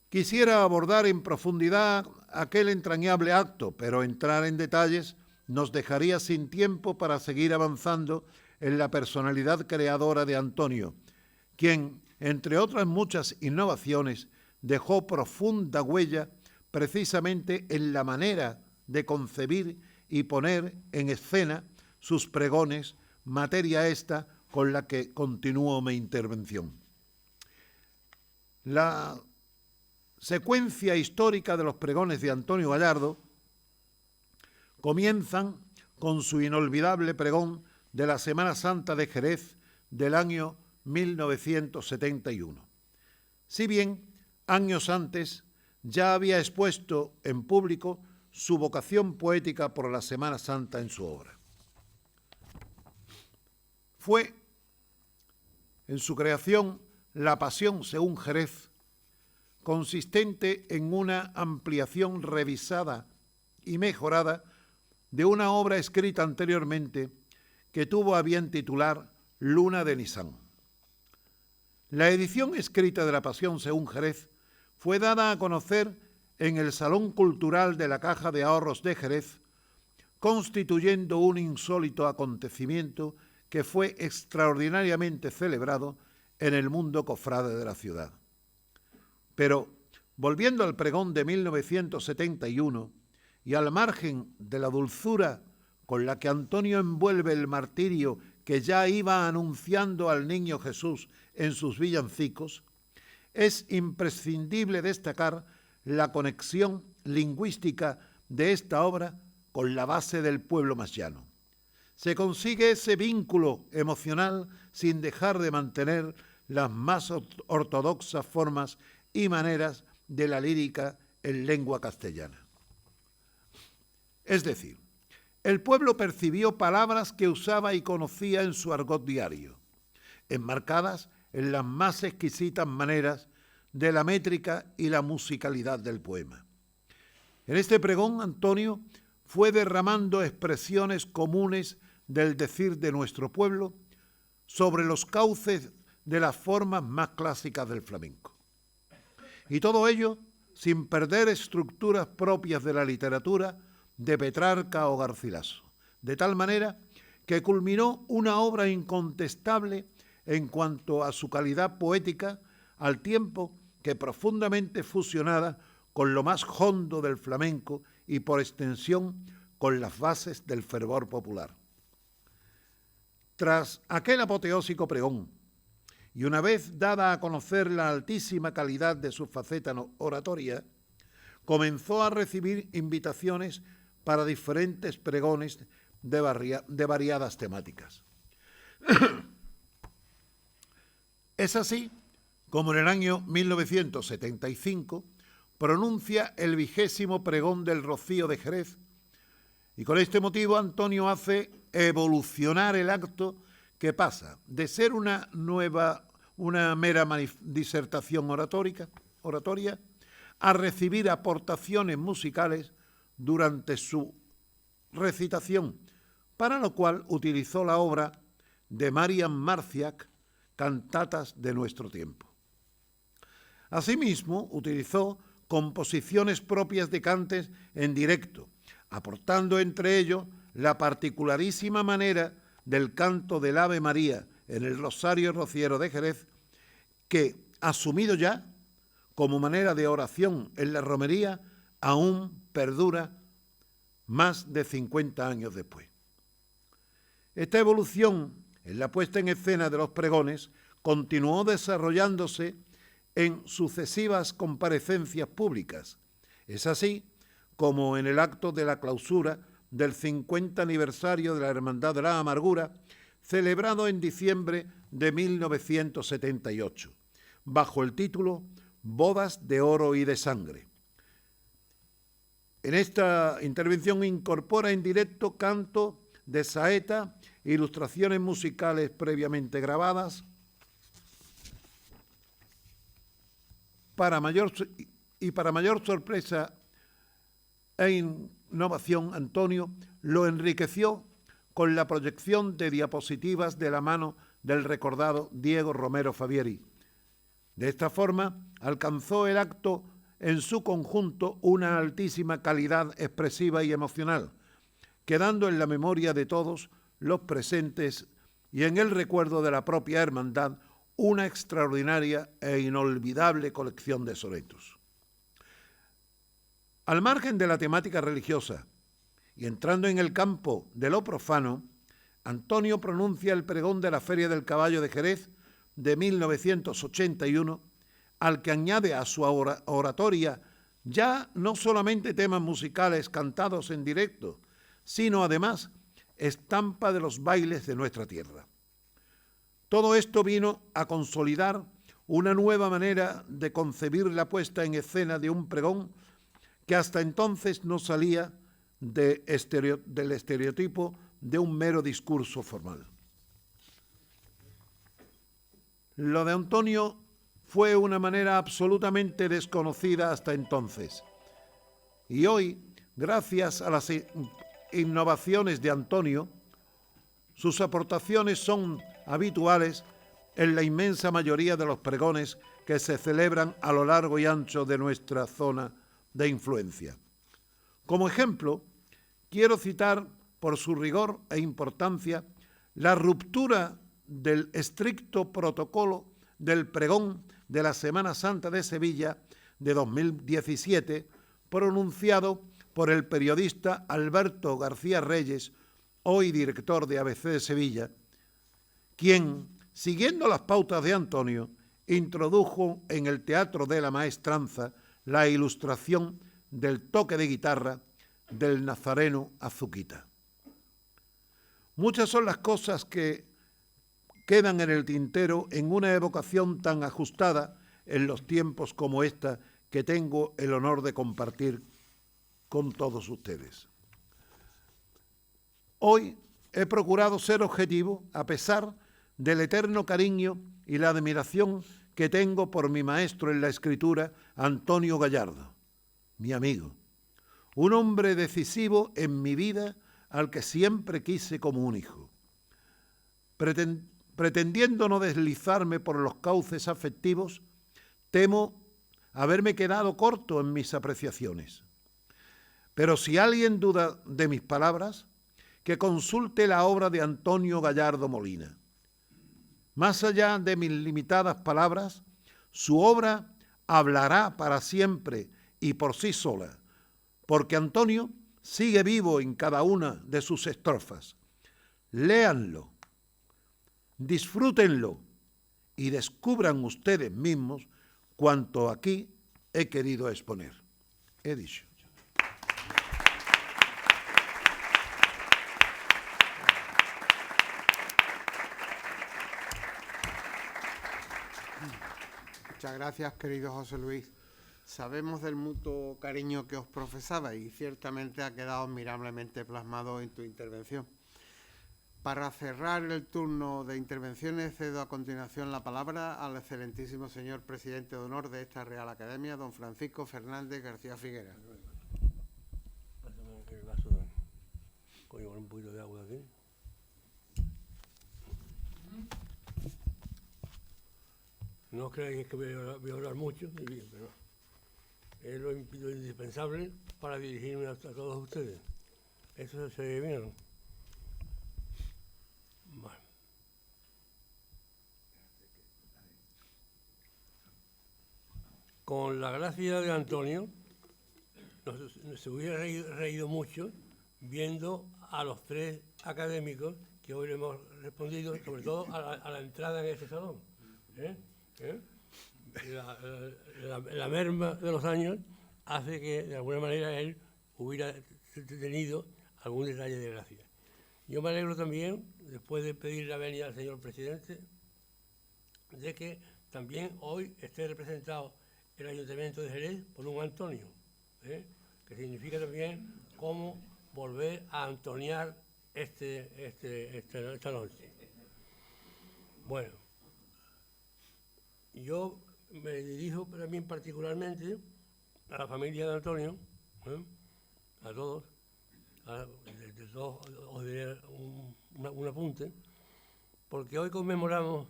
D: Quisiera abordar en profundidad aquel entrañable acto, pero entrar en detalles nos dejaría sin tiempo para seguir avanzando en la personalidad creadora de Antonio, quien, entre otras muchas innovaciones, dejó profunda huella precisamente en la manera de concebir y poner en escena sus pregones, materia esta con la que continúo mi intervención. La secuencia histórica de los pregones de Antonio Gallardo comienzan con su inolvidable pregón de la Semana Santa de Jerez del año 1971. Si bien años antes ya había expuesto en público su vocación poética por la Semana Santa en su obra. Fue en su creación La Pasión según Jerez, consistente en una ampliación revisada y mejorada de una obra escrita anteriormente que tuvo a bien titular Luna de Nisán. La edición escrita de La Pasión según Jerez fue dada a conocer en el Salón Cultural de la Caja de Ahorros de Jerez constituyendo un insólito acontecimiento que fue extraordinariamente celebrado en el mundo cofrade de la ciudad. Pero, volviendo al pregón de 1971, y al margen de la dulzura con la que Antonio envuelve el martirio que ya iba anunciando al niño Jesús en sus villancicos, es imprescindible destacar la conexión lingüística de esta obra con la base del pueblo más llano. Se consigue ese vínculo emocional sin dejar de mantener las más ortodoxas formas y maneras de la lírica en lengua castellana. Es decir, el pueblo percibió palabras que usaba y conocía en su argot diario, enmarcadas en las más exquisitas maneras de la métrica y la musicalidad del poema. En este pregón, Antonio fue derramando expresiones comunes del decir de nuestro pueblo sobre los cauces de las formas más clásicas del flamenco. Y todo ello sin perder estructuras propias de la literatura de Petrarca o Garcilaso, de tal manera que culminó una obra incontestable en cuanto a su calidad poética, al tiempo que profundamente fusionada con lo más hondo del flamenco y por extensión con las bases del fervor popular. Tras aquel apoteósico pregón, y una vez dada a conocer la altísima calidad de su faceta oratoria, comenzó a recibir invitaciones para diferentes pregones de variadas temáticas. Es así como en el año 1975 pronuncia el 20º pregón del Rocío de Jerez, y con este motivo Antonio hace evolucionar el acto, que pasa de ser una mera disertación oratoria a recibir aportaciones musicales durante su recitación, para lo cual utilizó la obra de Marian Marciak, Cantatas de nuestro tiempo. Asimismo, utilizó composiciones propias de cantes en directo, aportando entre ellos la particularísima manera del canto del Ave María en el Rosario Rociero de Jerez, que, asumido ya como manera de oración en la romería, aún perdura más de 50 años después. Esta evolución en la puesta en escena de los pregones continuó desarrollándose en sucesivas comparecencias públicas. Es así como en el acto de la clausura del 50 aniversario de la Hermandad de la Amargura, celebrado en diciembre de 1978, bajo el título Bodas de Oro y de Sangre. En esta intervención incorpora en directo canto de saeta, ilustraciones musicales previamente grabadas. Para mayor sorpresa e innovación, Antonio lo enriqueció con la proyección de diapositivas de la mano del recordado Diego Romero Fabieri. De esta forma, alcanzó el acto en su conjunto una altísima calidad expresiva y emocional, quedando en la memoria de todos los presentes y en el recuerdo de la propia hermandad una extraordinaria e inolvidable colección de sonetos. Al margen de la temática religiosa y entrando en el campo de lo profano, Antonio pronuncia el pregón de la Feria del Caballo de Jerez de 1981, al que añade a su oratoria ya no solamente temas musicales cantados en directo, sino además estampa de los bailes de nuestra tierra. Todo esto vino a consolidar una nueva manera de concebir la puesta en escena de un pregón que hasta entonces no salía del estereotipo de un mero discurso formal. Lo de Antonio fue una manera absolutamente desconocida hasta entonces. Y hoy, gracias a las innovaciones de Antonio, sus aportaciones son habituales en la inmensa mayoría de los pregones que se celebran a lo largo y ancho de nuestra zona de influencia. Como ejemplo, quiero citar, por su rigor e importancia, la ruptura del estricto protocolo del pregón de la Semana Santa de Sevilla de 2017, pronunciado por el periodista Alberto García Reyes, hoy director de ABC de Sevilla, quien, siguiendo las pautas de Antonio, introdujo en el Teatro de la Maestranza la ilustración del toque de guitarra del nazareno Azuquita. Muchas son las cosas que quedan en el tintero en una evocación tan ajustada en los tiempos como esta que tengo el honor de compartir con todos ustedes. Hoy he procurado ser objetivo a pesar del eterno cariño y la admiración que tengo por mi maestro en la escritura, Antonio Gallardo, mi amigo, un hombre decisivo en mi vida al que siempre quise como un hijo. Pretendiendo no deslizarme por los cauces afectivos, temo haberme quedado corto en mis apreciaciones. Pero si alguien duda de mis palabras, que consulte la obra de Antonio Gallardo Molina. Más allá de mis limitadas palabras, su obra hablará para siempre y por sí sola, porque Antonio sigue vivo en cada una de sus estrofas. Léanlo, disfrútenlo y descubran ustedes mismos cuanto aquí he querido exponer. He dicho.
A: Muchas gracias, querido José Luis. Sabemos del mutuo cariño que os profesaba y ciertamente ha quedado admirablemente plasmado en tu intervención. Para cerrar el turno de intervenciones, cedo a continuación la palabra al excelentísimo señor presidente de honor de esta Real Academia, don Francisco Fernández García Figuera.
C: Pásame el vaso, coño, con un poquito de agua aquí. No creáis que voy a hablar mucho, pero es lo indispensable para dirigirme a todos ustedes. Eso se ve bien. Bueno. Con la gracia de Antonio, se hubiera reído mucho viendo a los tres académicos que hoy le hemos respondido, sobre todo a la entrada en ese salón. La merma de los años hace que, de alguna manera, él hubiera tenido algún detalle de gracia. Yo me alegro también, después de pedir la venia al señor presidente, de que también hoy esté representado el Ayuntamiento de Jerez por un Antonio, que significa también cómo volver a antoniar esta noche. Bueno, yo me dirijo también particularmente a la familia de Antonio, a todos. De todos os diré un apunte, porque hoy conmemoramos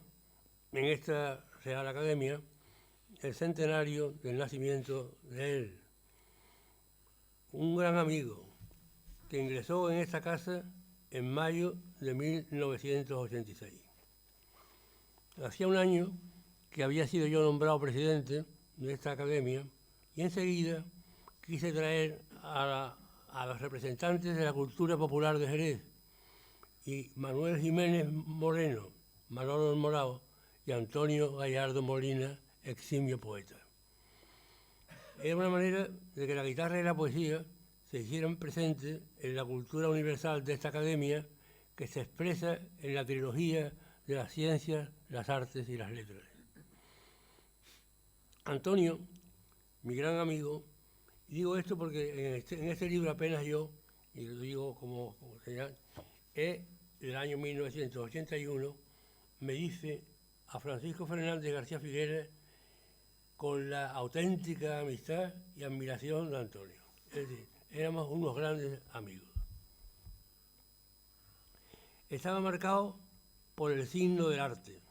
C: en esta Real Academia el centenario del nacimiento de él, un gran amigo que ingresó en esta casa en mayo de 1986. Hacía un año que había sido yo nombrado presidente de esta academia y enseguida quise traer a los representantes de la cultura popular de Jerez, y Manuel Jiménez Moreno, Manolo Morao y Antonio Gallardo Molina, eximio poeta. Era una manera de que la guitarra y la poesía se hicieran presentes en la cultura universal de esta academia, que se expresa en la trilogía de las ciencias, las artes y las letras. Antonio, mi gran amigo, y digo esto porque en este libro apenas yo, y lo digo como señal, del año 1981, me dice a Francisco Fernández García Figuera con la auténtica amistad y admiración de Antonio. Es decir, éramos unos grandes amigos. Estaba marcado por el signo del arte.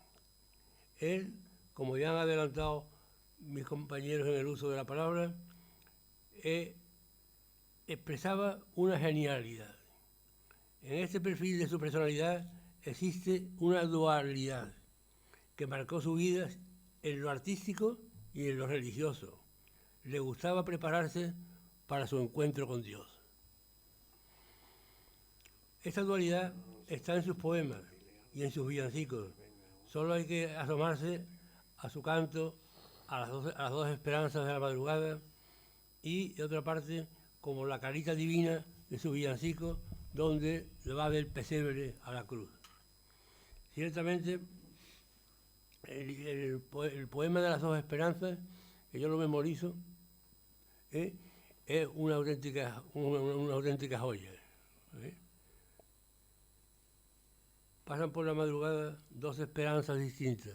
C: Él, como ya han adelantado mis compañeros en el uso de la palabra, expresaba una genialidad. En este perfil de su personalidad existe una dualidad que marcó su vida en lo artístico y en lo religioso. Le gustaba prepararse para su encuentro con Dios. Esta dualidad está en sus poemas y en sus villancicos. Solo hay que asomarse a su canto, a las dos esperanzas de la madrugada, y de otra parte, como la carita divina de su villancico, donde le va del pesebre a la cruz. Ciertamente, el poema de las dos esperanzas, que yo lo memorizo, es una auténtica joya. Pasan por la madrugada dos esperanzas distintas.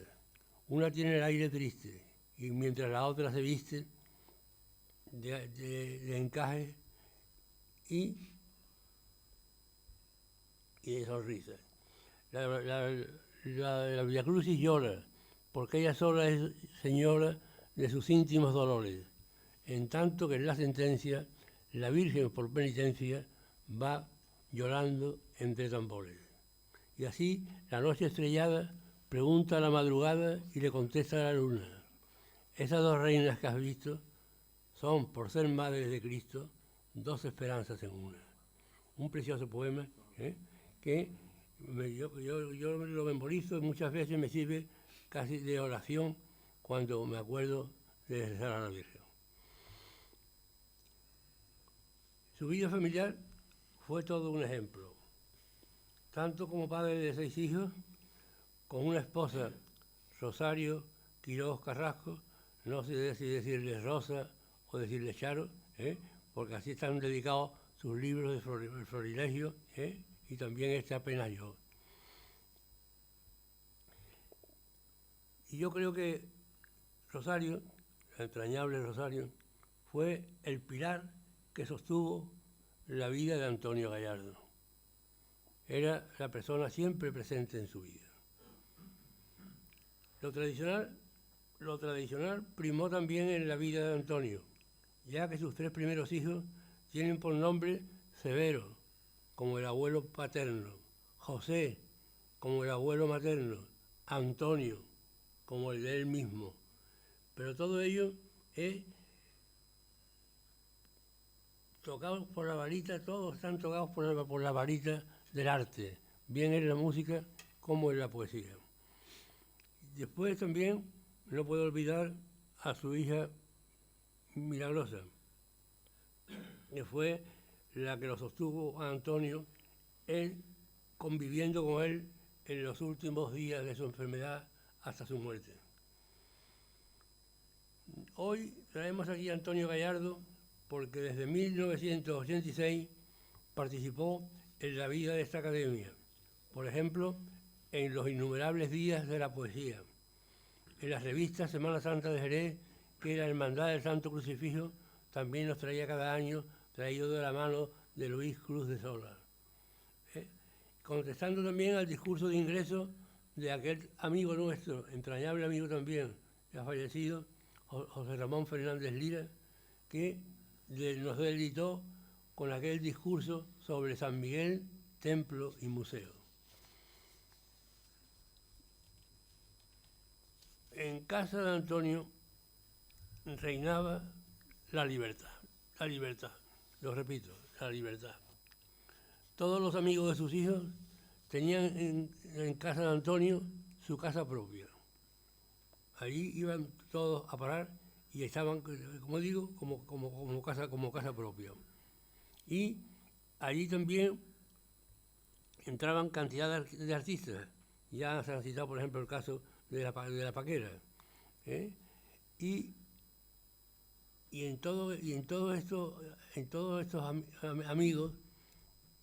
C: Una tiene el aire triste, y mientras la otra se viste de encaje y de sonrisa. La Via Crucis llora, porque ella sola es señora de sus íntimos dolores, en tanto que en la sentencia la Virgen, por penitencia, va llorando entre tambores. Y así, la noche estrellada pregunta a la madrugada y le contesta a la luna. Esas dos reinas que has visto son, por ser madres de Cristo, dos esperanzas en una. Un precioso poema que yo lo memorizo y muchas veces me sirve casi de oración cuando me acuerdo de rezar a la Virgen. Su vida familiar fue todo un ejemplo. Tanto como padre de 6 hijos, con una esposa, Rosario Quiroz Carrasco, no sé si decirle Rosa o decirle Charo, porque así están dedicados sus libros de Florilegio, y también este apenas yo. Y yo creo que Rosario, la entrañable Rosario, fue el pilar que sostuvo la vida de Antonio Gallardo. Era la persona siempre presente en su vida. Lo tradicional primó también en la vida de Antonio, ya que sus 3 primeros hijos tienen por nombre Severo, como el abuelo paterno, José, como el abuelo materno, Antonio, como el de él mismo. Pero todo ello es tocados por la varita, todos están tocados por la varita del arte, bien en la música como en la poesía. Después también no puedo olvidar a su hija Milagrosa, que fue la que lo sostuvo a Antonio, él conviviendo con él en los últimos días de su enfermedad hasta su muerte. Hoy traemos aquí a Antonio Gallardo porque desde 1986 participó en la vida de esta academia, por ejemplo, en los innumerables días de la poesía, en las revistas Semana Santa de Jerez, que la Hermandad del Santo Crucifijo también nos traía cada año, traído de la mano de Luis Cruz de Sola. Contestando también al discurso de ingreso de aquel amigo nuestro, entrañable amigo también, que ha fallecido, José Ramón Fernández Lira, que nos deleitó con aquel discurso sobre San Miguel, templo y museo. En casa de Antonio reinaba la libertad, lo repito, la libertad. Todos los amigos de sus hijos tenían en casa de Antonio su casa propia. Allí iban todos a parar y estaban, como digo, como casa propia. Y allí también entraban cantidad de artistas. Ya se han citado, por ejemplo, el caso de la Paquera. Y en todos estos amigos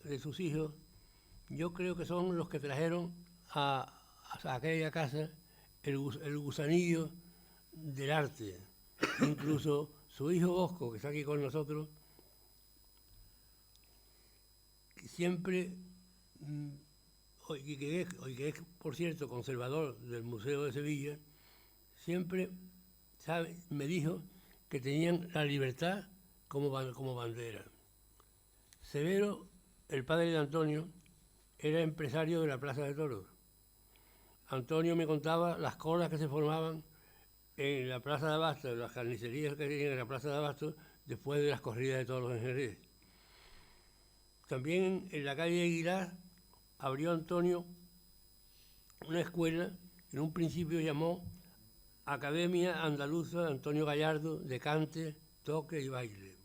C: de sus hijos, yo creo que son los que trajeron a aquella casa el gusanillo del arte. Incluso su hijo Bosco, que está aquí con nosotros, siempre, y que es, por cierto, conservador del Museo de Sevilla, siempre me dijo que tenían la libertad como bandera. Severo, el padre de Antonio, era empresario de la Plaza de Toros. Antonio me contaba las colas que se formaban en la Plaza de Abasto, las carnicerías que tenían en la Plaza de Abasto, después de las corridas de toros en Jerez. También en la calle Aguilar abrió Antonio una escuela que en un principio llamó Academia Andaluza Antonio Gallardo de cante, toque y baile.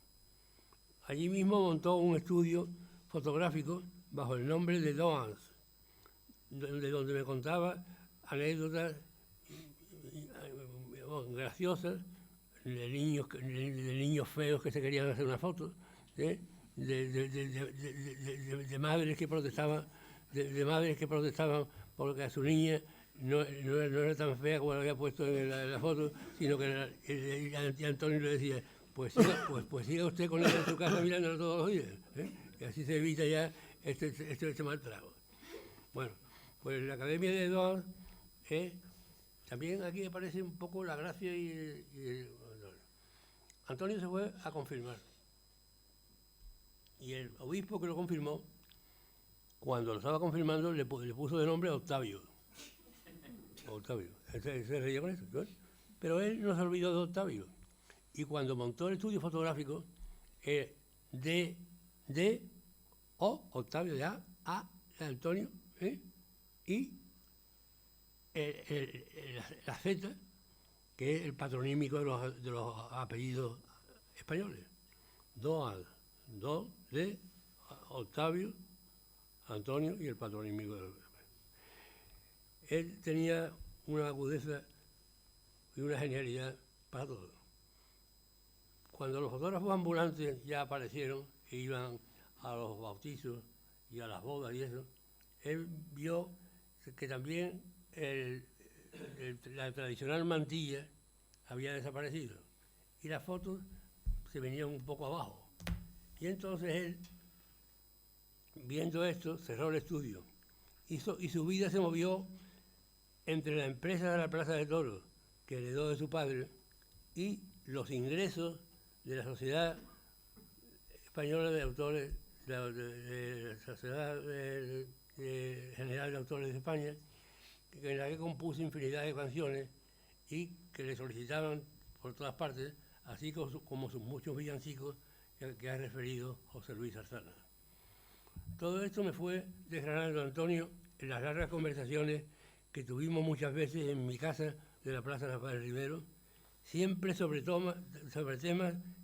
C: Allí mismo montó un estudio fotográfico bajo el nombre de Doans, donde me contaba anécdotas graciosas de niños feos que se querían hacer una foto, de madres que protestaban, de madres que protestaban porque a su niña no era tan fea como la había puesto en la foto, sino que y Antonio le decía, pues siga usted con ella en su casa mirándola todos los días, y así se evita ya este mal trago. Bueno, pues la Academia de Eduard, también aquí aparece un poco la gracia y Antonio se fue a confirmar. Y el obispo que lo confirmó, cuando lo estaba confirmando, le puso de nombre Octavio. Octavio, se reía con eso, ¿no? Pero él no se olvidó de Octavio. Y cuando montó el estudio fotográfico, Octavio, de A de Antonio, y la Z, que es el patronímico de los apellidos españoles. Doal, de Octavio, Antonio y el patronímico de él tenía una agudeza y una genialidad para todo. Cuando los fotógrafos ambulantes ya aparecieron e iban a los bautizos y a las bodas y eso, él vio que también la tradicional mantilla había desaparecido y las fotos se venían un poco abajo. Y entonces él, viendo esto, cerró el estudio y su vida se movió entre la empresa de la Plaza de Toros, que heredó de su padre, y los ingresos de la Sociedad Española de Autores, de la Sociedad General de Autores de España, en la que compuso infinidad de canciones y que le solicitaban por todas partes, así como sus muchos villancicos que ha referido José Luis Arzana. Todo esto me fue desgranando Antonio en las largas conversaciones que tuvimos muchas veces en mi casa de la Plaza Rafael Rivero, siempre sobre temas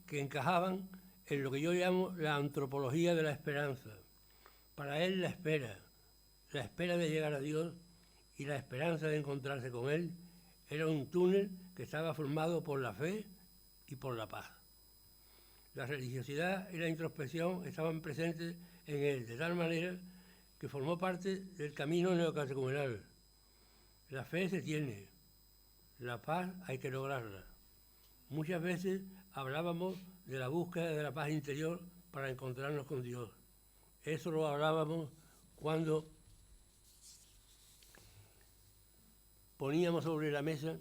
C: que encajaban en lo que yo llamo la antropología de la esperanza. Para él la espera de llegar a Dios y la esperanza de encontrarse con Él era un túnel que estaba formado por la fe y por la paz. La religiosidad y la introspección estaban presentes en él, de tal manera que formó parte del camino neocatecumenal. La fe se tiene, la paz hay que lograrla. Muchas veces hablábamos de la búsqueda de la paz interior para encontrarnos con Dios. Eso lo hablábamos cuando poníamos sobre la mesa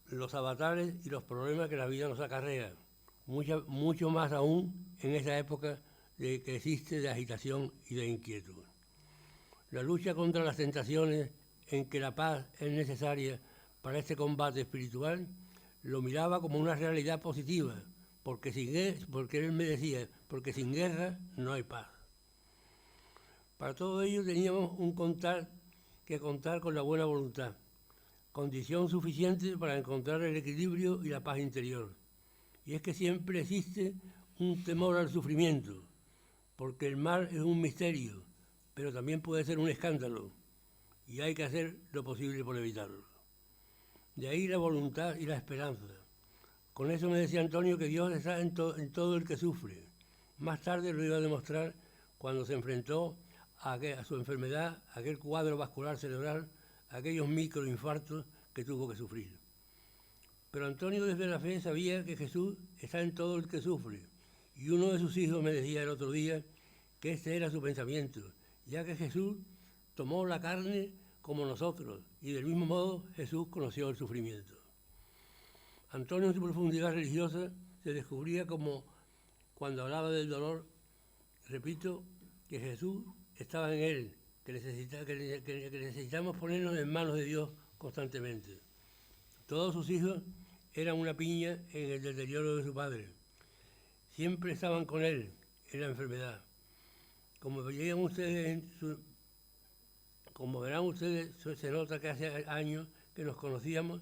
C: los avatares y los problemas que la vida nos acarrea, mucho más aún en esa época que existe de agitación y de inquietud. La lucha contra las tentaciones en que la paz es necesaria para este combate espiritual, lo miraba como una realidad positiva, porque él me decía, porque sin guerra no hay paz. Para todo ello teníamos que contar con la buena voluntad, condición suficiente para encontrar el equilibrio y la paz interior. Y es que siempre existe un temor al sufrimiento, porque el mal es un misterio, pero también puede ser un escándalo, y hay que hacer lo posible por evitarlo. De ahí la voluntad y la esperanza. Con eso me decía Antonio que Dios está en todo el que sufre. Más tarde lo iba a demostrar cuando se enfrentó a su enfermedad, a aquel cuadro vascular cerebral, a aquellos microinfartos que tuvo que sufrir. Pero Antonio desde la fe sabía que Jesús está en todo el que sufre. Y uno de sus hijos me decía el otro día que este era su pensamiento, ya que Jesús tomó la carne como nosotros, y del mismo modo Jesús conoció el sufrimiento. Antonio en su profundidad religiosa se descubría como, cuando hablaba del dolor, repito que Jesús estaba en él, que necesitamos ponernos en manos de Dios constantemente. Todos sus hijos eran una piña en el deterioro de su padre. Siempre estaban con él en la enfermedad. Como verán ustedes, se nota que hace años que nos conocíamos,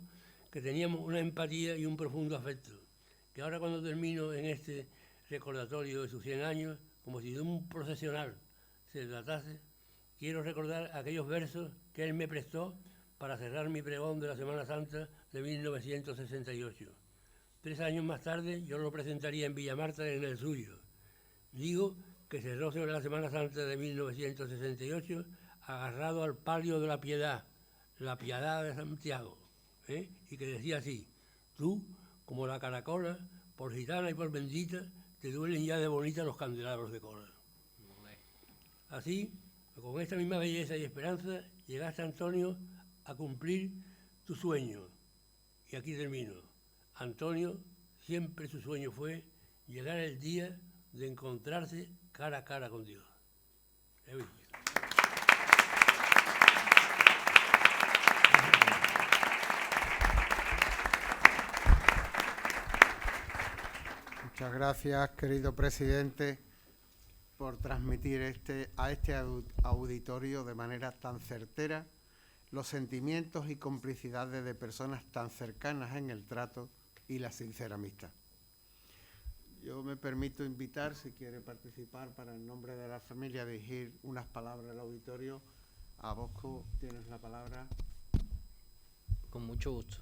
C: que teníamos una empatía y un profundo afecto. Que ahora cuando termino en este recordatorio de sus 100 años, como si de un procesional se tratase, quiero recordar aquellos versos que él me prestó para cerrar mi pregón de la Semana Santa de 1968. 3 años más tarde yo lo presentaría en Villamarta en el suyo. Digo que cerró sobre la Semana Santa de 1968 agarrado al palio de la piedad de Santiago, y que decía así: tú, como la caracola, por gitana y por bendita, te duelen ya de bonita los candelabros de cola. Así, con esta misma belleza y esperanza, llegaste, Antonio, a cumplir tu sueño. Y aquí termino. Antonio, siempre su sueño fue llegar el día de encontrarse cara a cara con Dios.
A: Muchas gracias, querido presidente, por transmitir a este auditorio de manera tan certera los sentimientos y complicidades de personas tan cercanas en el trato y la sincera amistad. Yo me permito invitar, si quiere participar, para en nombre de la familia dirigir unas palabras al auditorio. A Bosco, tienes la palabra.
E: Con mucho gusto.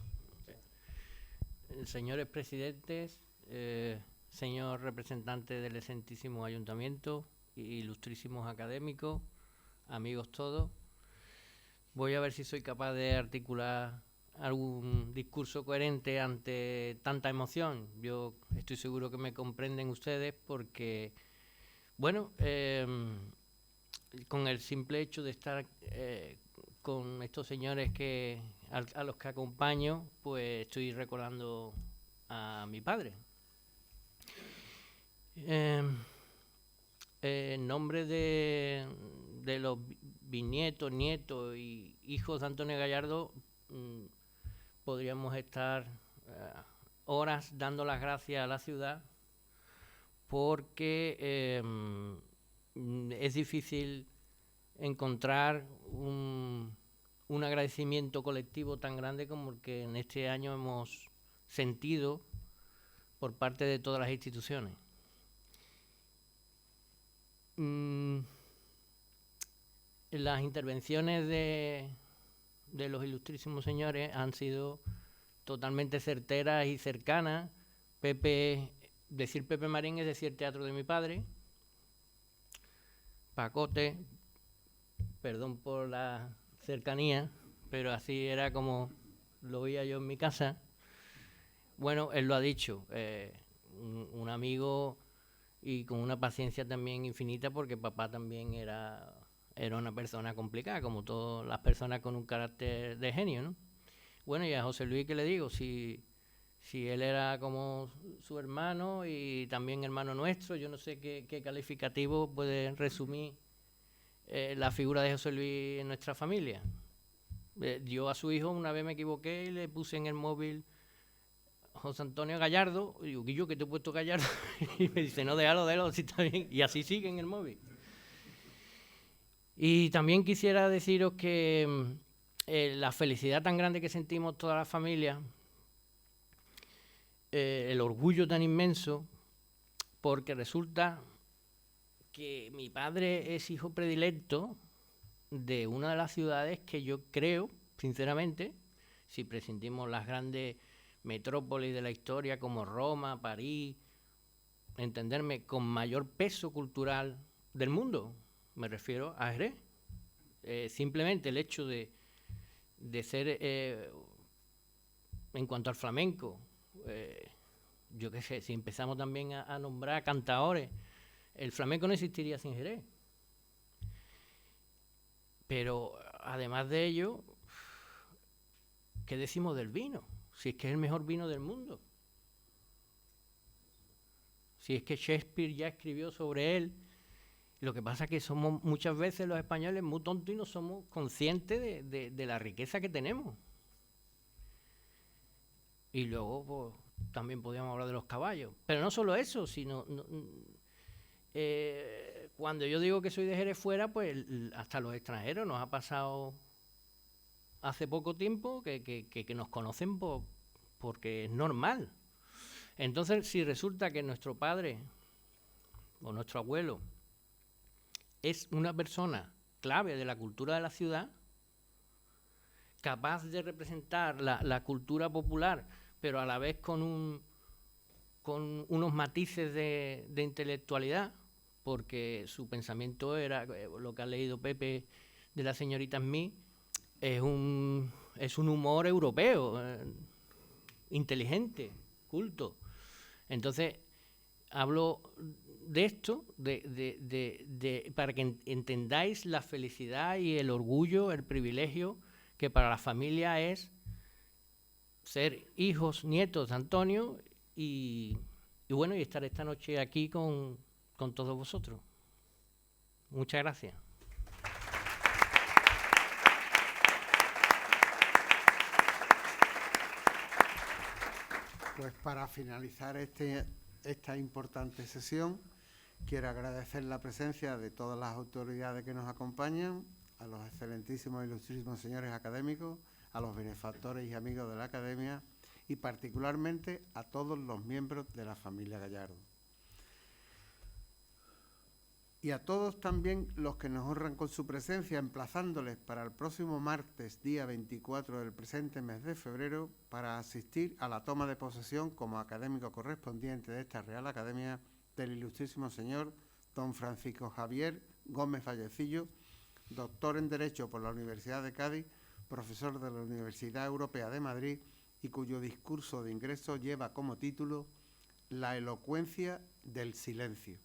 E: Señores presidentes, señor representante del excelentísimo ayuntamiento, ilustrísimos académicos, amigos todos, voy a ver si soy capaz de articular algún discurso coherente ante tanta emoción. Yo estoy seguro que me comprenden ustedes porque, bueno, con el simple hecho de estar con estos señores a los que acompaño, pues estoy recordando a mi padre. En nombre de los bisnietos, nietos y hijos de Antonio Gallardo, podríamos estar horas dando las gracias a la ciudad porque es difícil encontrar un agradecimiento colectivo tan grande como el que en este año hemos sentido por parte de todas las instituciones. Las intervenciones de los ilustrísimos señores han sido totalmente certeras y cercanas. Decir Pepe Marín es decir teatro de mi padre. Pacote, perdón por la cercanía, pero así era como lo veía yo en mi casa. Bueno, él lo ha dicho, un amigo y con una paciencia también infinita, porque papá también era una persona complicada, como todas las personas con un carácter de genio, ¿no? Bueno, y a José Luis, ¿qué le digo? Si él era como su hermano y también hermano nuestro, yo no sé qué calificativo puede resumir la figura de José Luis en nuestra familia. Yo a su hijo una vez me equivoqué y le puse en el móvil José Antonio Gallardo, y digo, Guillo, ¿qué te he puesto Gallardo? Y me dice, no, déjalo, si está bien. Y así sigue en el móvil. Y también quisiera deciros que la felicidad tan grande que sentimos toda la familia, el orgullo tan inmenso, porque resulta que mi padre es hijo predilecto de una de las ciudades que yo creo, sinceramente, si prescindimos las grandes metrópolis de la historia como Roma, París, entenderme, con mayor peso cultural del mundo, me refiero a Jerez. Simplemente el hecho de ser, en cuanto al flamenco, yo qué sé, si empezamos también a nombrar cantaores, el flamenco no existiría sin Jerez. Pero además de ello, ¿qué decimos del vino? Si es que es el mejor vino del mundo. Si es que Shakespeare ya escribió sobre él Lo que pasa es que somos muchas veces los españoles muy tontos y no somos conscientes de la riqueza que tenemos. Y luego, pues, también podríamos hablar de los caballos. Pero no solo eso, sino... cuando yo digo que soy de Jerez fuera, pues hasta los extranjeros nos ha pasado hace poco tiempo que nos conocen porque es normal. Entonces, si resulta que nuestro padre o nuestro abuelo es una persona clave de la cultura de la ciudad, capaz de representar la cultura popular, pero a la vez con unos matices de intelectualidad, porque su pensamiento era, lo que ha leído Pepe de la señorita Smith, es un humor europeo, inteligente, culto. Entonces, hablo de esto para que entendáis la felicidad y el orgullo, el privilegio que para la familia es ser hijos, nietos de Antonio y bueno, y estar esta noche aquí con todos vosotros. Muchas gracias.
A: Pues para finalizar esta importante sesión, quiero agradecer la presencia de todas las autoridades que nos acompañan, a los excelentísimos e ilustrísimos señores académicos, a los benefactores y amigos de la Academia y particularmente a todos los miembros de la familia Gallardo. Y a todos también los que nos honran con su presencia, emplazándoles para el próximo martes, día 24 del presente mes de febrero, para asistir a la toma de posesión como académico correspondiente de esta Real Academia del ilustrísimo señor don Francisco Javier Gómez Vallecillo, doctor en Derecho por la Universidad de Cádiz, profesor de la Universidad Europea de Madrid y cuyo discurso de ingreso lleva como título La elocuencia del silencio.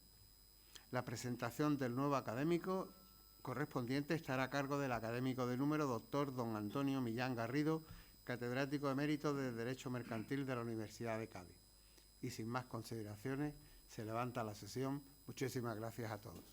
A: La presentación del nuevo académico correspondiente estará a cargo del académico de número doctor don Antonio Millán Garrido, catedrático emérito de Derecho Mercantil de la Universidad de Cádiz. Y sin más consideraciones, se levanta la sesión. Muchísimas gracias a todos.